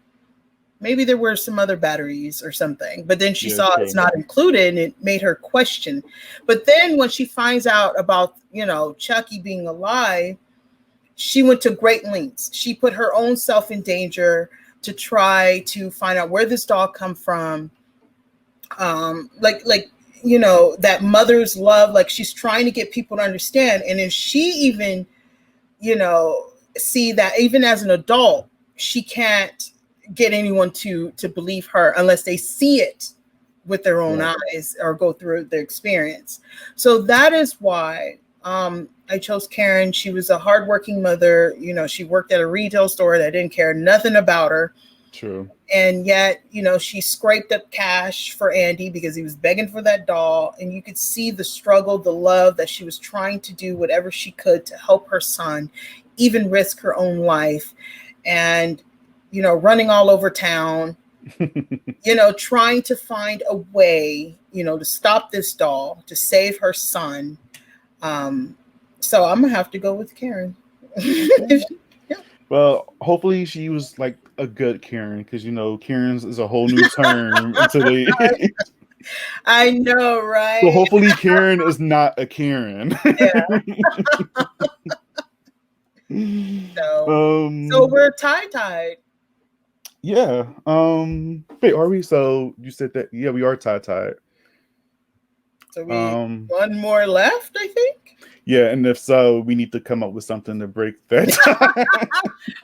maybe there were some other batteries or something, but then she saw it's not included and it made her question. But then when she finds out about, Chucky being alive, she went to great lengths. She put her own self in danger to try to find out where this doll come from. That mother's love, like she's trying to get people to understand. And if she even, see that even as an adult, she can't get anyone to believe her unless they see it with their own eyes or go through the experience. So that is why I chose Karen. She was a hardworking mother. She worked at a retail store that didn't care nothing about her. True. And yet, she scraped up cash for Andy because he was begging for that doll. And you could see the struggle, the love that she was trying to do whatever she could to help her son, even risk her own life. And running all over town, trying to find a way, to stop this doll, to save her son. So I'm going to have to go with Karen. Well, hopefully she was like a good Karen, because, Karen's is a whole new term. I know, right? So hopefully Karen is not a Karen. Yeah. So we're tied. Yeah. Wait, are we? So you said that? Yeah, we are tied. So we one more left, I think. Yeah, and if so, we need to come up with something to break that.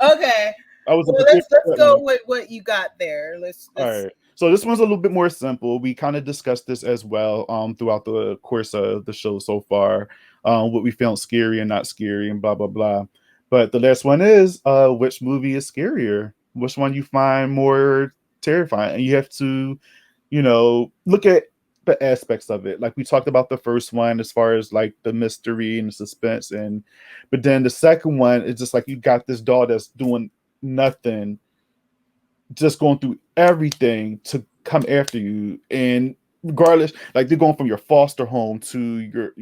Okay. Let's go with what you got there. Let's. All right. So this one's a little bit more simple. We kind of discussed this as well throughout the course of the show so far. What we found scary and not scary and blah blah blah. But the last one is which movie is scarier? Which one you find more terrifying? And you have to, look at the aspects of it. Like we talked about the first one as far as like the mystery and the suspense, but then the second one is just like you got this doll that's doing nothing, just going through everything to come after you. And regardless, like they're going from your foster home to your,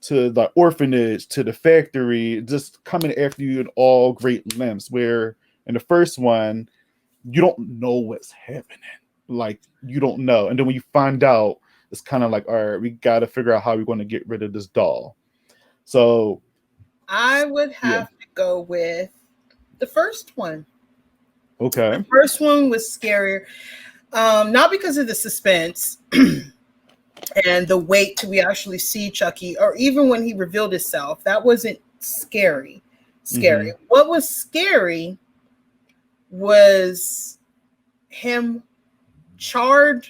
to the orphanage, to the factory, just coming after you in all great lengths, where in the first one, you don't know what's happening. Like you don't know. And then when you find out, it's kind of like, all right, we got to figure out how we're going to get rid of this doll. So I would have to go with the first one. Okay. The first one was scarier. Not because of the suspense and the wait till we actually see Chucky, or even when he revealed himself. That wasn't scary. Mm-hmm. What was scary was him charred,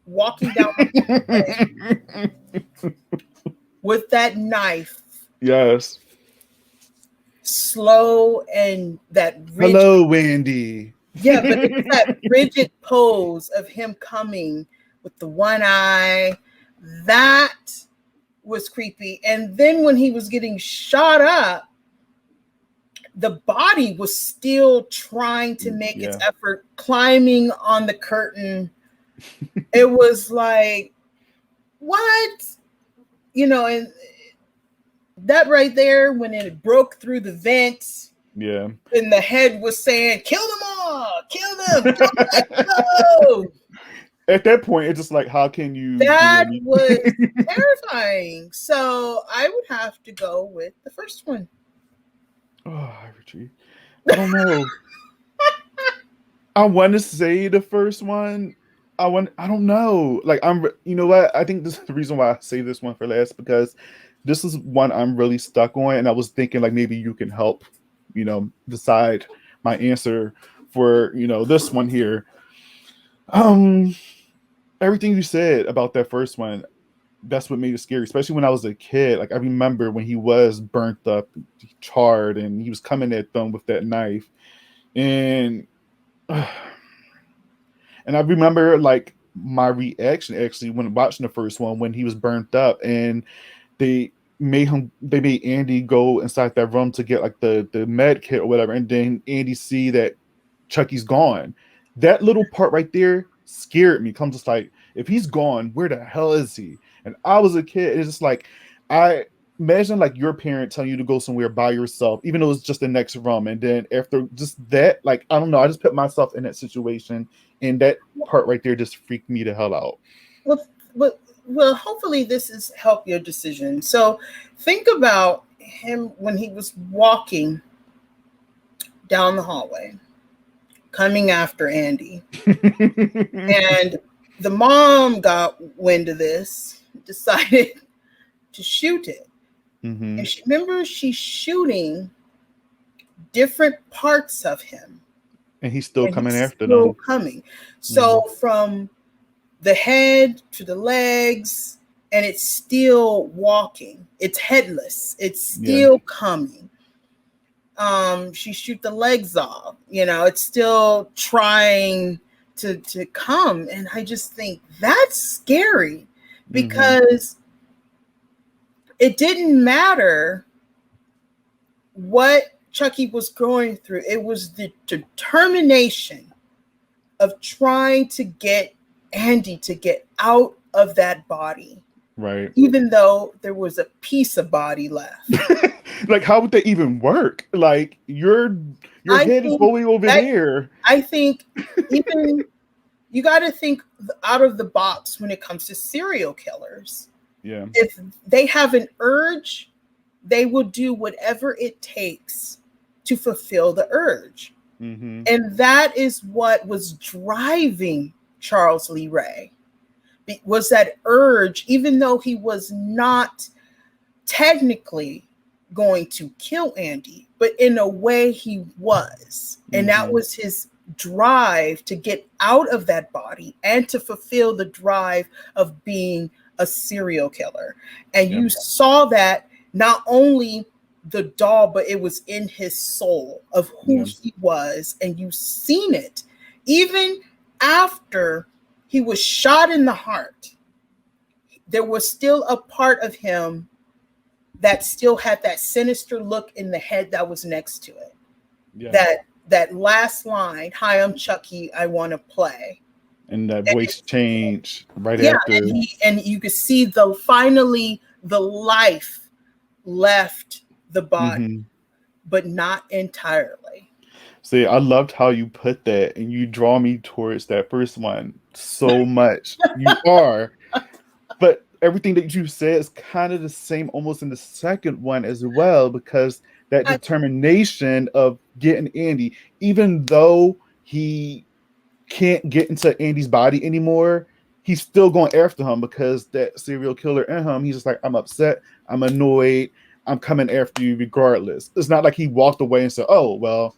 walking down the with that knife. Yes. Slow and that rigid, hello, Wendy. Yeah, but it's that rigid pose of him coming with the one eye. That was creepy. And then when he was getting shot up, the body was still trying to make its effort, climbing on the curtain. It was like, what? And that right there, when it broke through the vent, and the head was saying, kill them all, kill them, go. At that point, it's just like, how can you? That was terrifying. So I would have to go with the first one. Oh, Ivory. I don't know. I want to say the first one. I don't know. Like you know what? I think this is the reason why I say this one for last, because this is one I'm really stuck on, and I was thinking like maybe you can help, decide my answer for this one here. Everything you said about that first one, that's what made it scary, especially when I was a kid. Like I remember when he was burnt up, charred, and he was coming at them with that knife, and I remember like my reaction actually when watching the first one when he was burnt up, and they made Andy go inside that room to get like the med kit or whatever, and then Andy see that Chucky's gone. That little part right there scared me. I'm just like, if he's gone, where the hell is he? And I was a kid. It's just like, I imagine like your parent telling you to go somewhere by yourself, even though it's just the next room. And then after just that, like, I don't know, I just put myself in that situation, and that part right there just freaked me the hell out. Well, hopefully this has helped your decision. So think about him when he was walking down the hallway, coming after Andy. And the mom got wind of this, decided to shoot it. Mm-hmm. And remember, she's shooting different parts of him. And he's still coming after still them. Coming. So Mm-hmm. from the head to the legs, and it's still walking. It's headless. It's still coming. She shoot the legs off. It's still trying to come. And I just think that's scary, because it didn't matter what Chucky was going through. It was the determination of trying to get Andy to get out of that body. Right. Even though there was a piece of body left. Like, how would that even work? Like, your head is fully over there. I think even you got to think out of the box when it comes to serial killers. Yeah. If they have an urge, they will do whatever it takes to fulfill the urge. Mm-hmm. And that is what was driving Charles Lee Ray. Was that urge, even though he was not technically going to kill Andy, but in a way he was. And that was his drive to get out of that body and to fulfill the drive of being a serial killer. And you saw that not only the doll, but it was in his soul of who he was. And you've seen it even after he was shot in the heart. There was still a part of him that still had that sinister look in the head that was next to it. Yeah. That last line, "Hi, I'm Chucky, I want to play." And that voice change right after. And you could see finally the life left the body, but not entirely. See, I loved how you put that, and you draw me towards that first one so much. You are. But everything that you said is kind of the same almost in the second one as well, because that determination of getting Andy, even though he can't get into Andy's body anymore, he's still going after him, because that serial killer in him, he's just like, I'm upset, I'm annoyed, I'm coming after you regardless. It's not like he walked away and said, oh, well,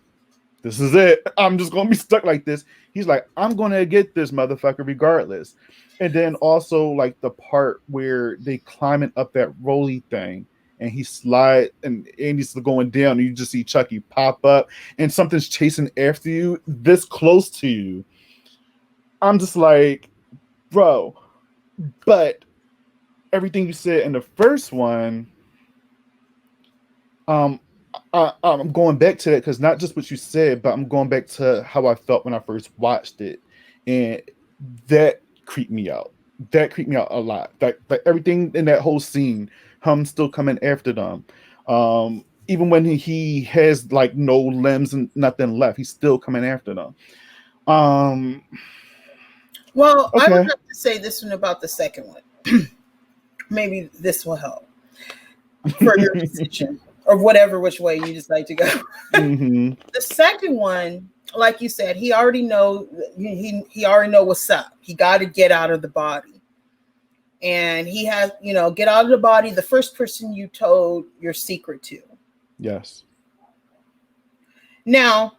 this is it. I'm just going to be stuck like this. He's like, I'm going to get this motherfucker regardless. And then also like the part where they climbing up that rolly thing and he slide and Andy's going down and you just see Chucky pop up and something's chasing after you this close to you. I'm just like, bro. But everything you said in the first one, I'm going back to that, because not just what you said, but I'm going back to how I felt when I first watched it, and that creeped me out. That creeped me out a lot. Like everything in that whole scene, him still coming after them, even when he has like no limbs and nothing left, he's still coming after them. Well, okay. I would have to say this one about the second one. Maybe this will help for your decision. Or whatever which way you decide to go. The second one, like you said, he already know he already know what's up. He got to get out of the body, and he has get out of the body. The first person you told your secret to. Yes. Now,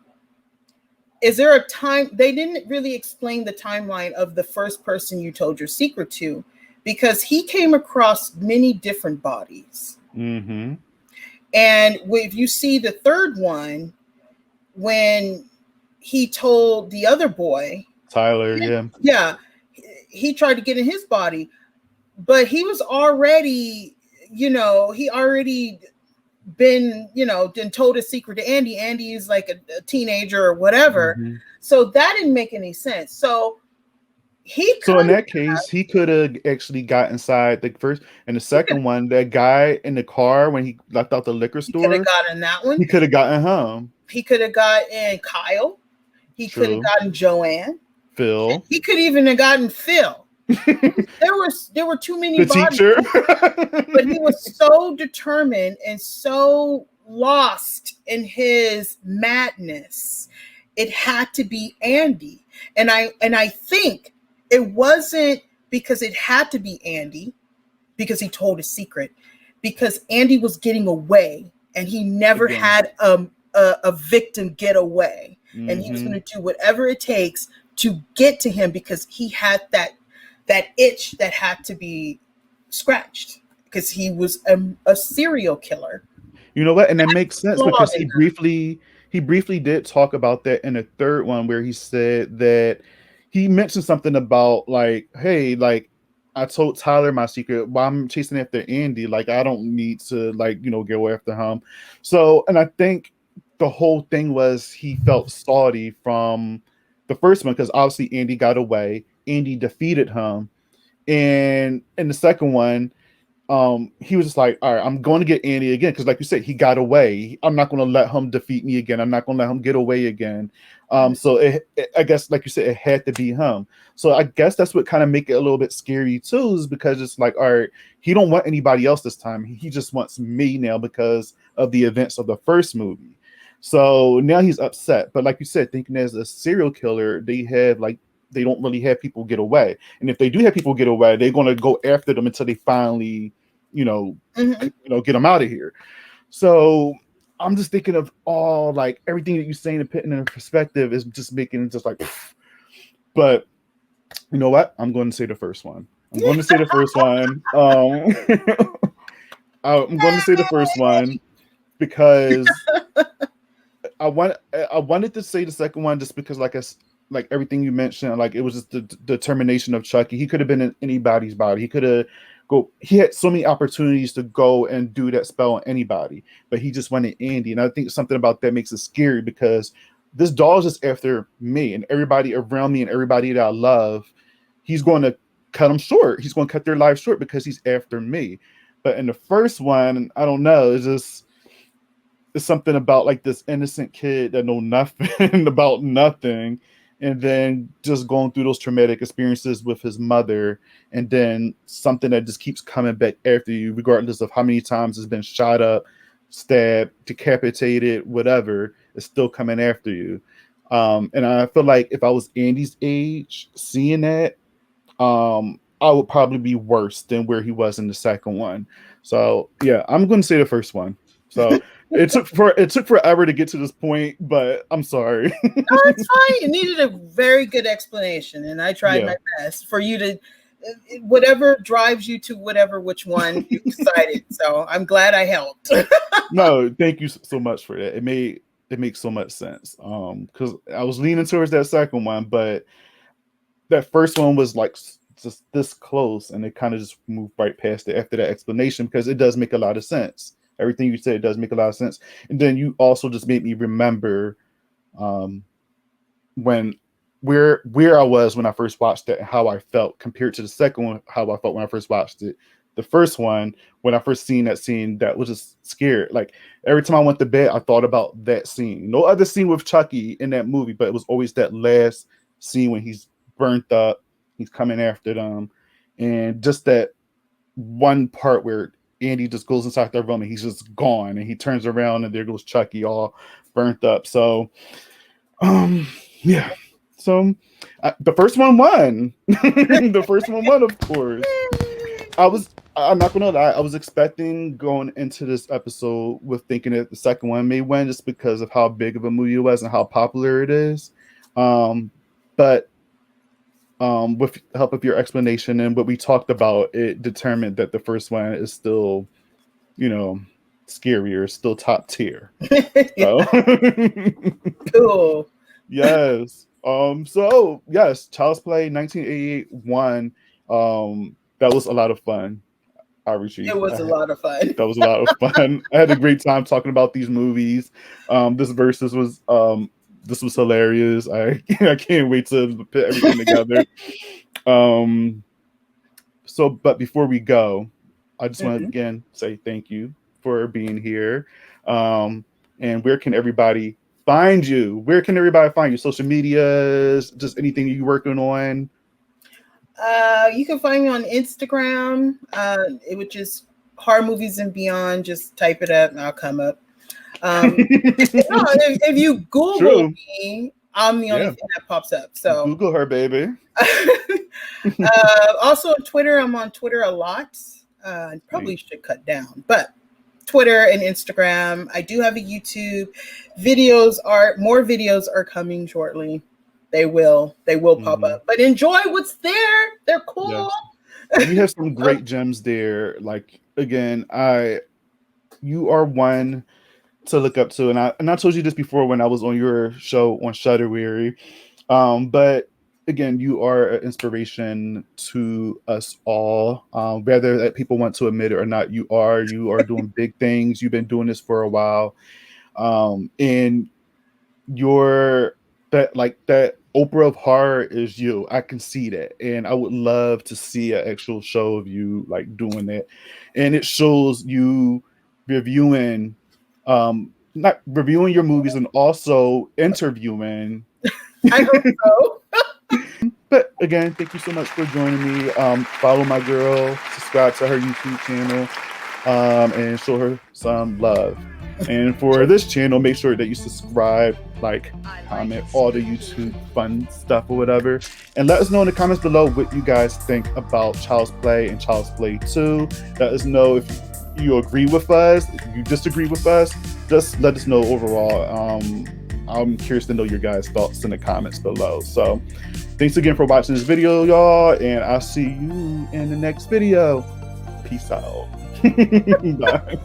is there a time? They didn't really explain the timeline of the first person you told your secret to, because he came across many different bodies. Mm-hmm. And if you see the third one, when he told the other boy, Tyler, he tried to get in his body, but he was already, he already been, then told a secret to Andy. Andy is like a teenager or whatever. Mm-hmm. So that didn't make any sense. So in that case, he could have actually got inside the first and the second one. That guy in the car when he left out the liquor store, could have gotten that one. He could have gotten him. He could have gotten Kyle. He could have gotten Joanne. Phil. He could even have gotten Phil. there were too many bodies. Teacher. But he was so determined and so lost in his madness. It had to be Andy. And I think it wasn't because it had to be Andy, because he told a secret, because Andy was getting away and he never had a victim get away. Mm-hmm. And he was going to do whatever it takes to get to him, because he had that itch that had to be scratched, because he was a serial killer. You know what? And that makes sense, because he briefly did talk about that in the third one, where he said that he mentioned something about like, hey, like I told Tyler my secret while I'm chasing after Andy. Like, I don't need to go after him. So, and I think the whole thing was he felt salty from the first one, because obviously Andy got away. Andy defeated him. And in the second one, he was just like, all right, I'm going to get Andy again, because like you said, he got away. I'm not going to let him defeat me again. I'm not going to let him get away again. So I guess, like you said, it had to be him. So I guess that's what kind of make it a little bit scary too, is because it's like, all right, he don't want anybody else this time. He just wants me now because of the events of the first movie. So now he's upset. But like you said, thinking as a serial killer, they don't really have people get away. And if they do have people get away, they're going to go after them until they finally, get them out of here. So I'm just thinking of all, like, everything that you're saying and putting in perspective is just making it just like, but you know what? I'm going to say the first one. I'm going to say the first one. I'm going to say the first one because I wanted to say the second one just because, like everything you mentioned, like it was just the determination of Chucky. He could have been in anybody's body. He had so many opportunities to go and do that spell on anybody, but he just wanted Andy. And I think something about that makes it scary, because this doll is just after me and everybody around me and everybody that I love. He's going to cut them short. He's going to cut their lives short because he's after me. But in the first one, I don't know. It's something about like this innocent kid that know nothing about nothing, and then just going through those traumatic experiences with his mother, and then something that just keeps coming back after you, regardless of how many times it's been shot up, stabbed, decapitated, whatever, it's still coming after you. And I feel like if I was Andy's age, seeing that, I would probably be worse than where he was in the second one. So yeah, I'm going to say the first one. So it took forever to get to this point, but I'm sorry. No, it's fine. You needed a very good explanation, and I tried my best for you to, whatever drives you to which one you decided. So I'm glad I helped. No, thank you so much for that. It makes so much sense. Because I was leaning towards that second one, but that first one was like just this close, and it kind of just moved right past it after that explanation, because it does make a lot of sense. Everything you said does make a lot of sense. And then you also just made me remember when where I was when I first watched it and how I felt compared to the second one, how I felt when I first watched it. The first one, when I first seen that scene, that was just scared. Like every time I went to bed, I thought about that scene. No other scene with Chucky in that movie, but it was always that last scene when he's burnt up, he's coming after them. And just that one part where Andy just goes inside the room and he's just gone, and he turns around and there goes Chucky all burnt up. So, yeah. So the first one won. The first one won, of course. I'm not gonna lie, I was expecting going into this episode with thinking that the second one may win just because of how big of a movie it was and how popular it is. But with the help of your explanation and what we talked about, it determined that the first one is still, scarier, still top tier. So. Cool. Yes. So yes, Child's Play 1988 won. That was a lot of fun. Outreach. It was a lot of fun. That was a lot of fun. I had a great time talking about these movies. This versus was this was hilarious. I can't wait to put everything together. But before we go, I just want to again say thank you for being here. And where can everybody find you? Where can everybody find you? Social medias, just anything you're working on? You can find me on Instagram, which is Horror Movies and Beyond. Just type it up and I'll come up. If you Google me, I'm the only thing that pops up. So Google her, baby. Also on Twitter, I'm on Twitter a lot. I probably should cut down, but Twitter and Instagram. I do have a YouTube. More videos are coming shortly. They will pop up. But enjoy what's there. They're cool. Yes. You have some great gems there. Like again, you are one to look up to, and I told you this before when I was on your show on Shudderweary. But again, you are an inspiration to us all, whether that people want to admit it or not. You are doing big things. You've been doing this for a while, and that Oprah of horror is you. I can see that, and I would love to see an actual show of you like doing that. And it shows you reviewing, not reviewing your movies, and also interviewing. I hope so. But again, thank you so much for joining me. Follow my girl, subscribe to her YouTube channel, and show her some love. And for this channel, make sure that you subscribe, like, comment, all the YouTube fun stuff or whatever. And let us know in the comments below what you guys think about Child's Play and Child's Play 2. Let us know if you agree with us, if you disagree with us. Just let us know overall. I'm curious to know your guys' thoughts in the comments below. So thanks again for watching this video, y'all. And I'll see you in the next video. Peace out. Bye.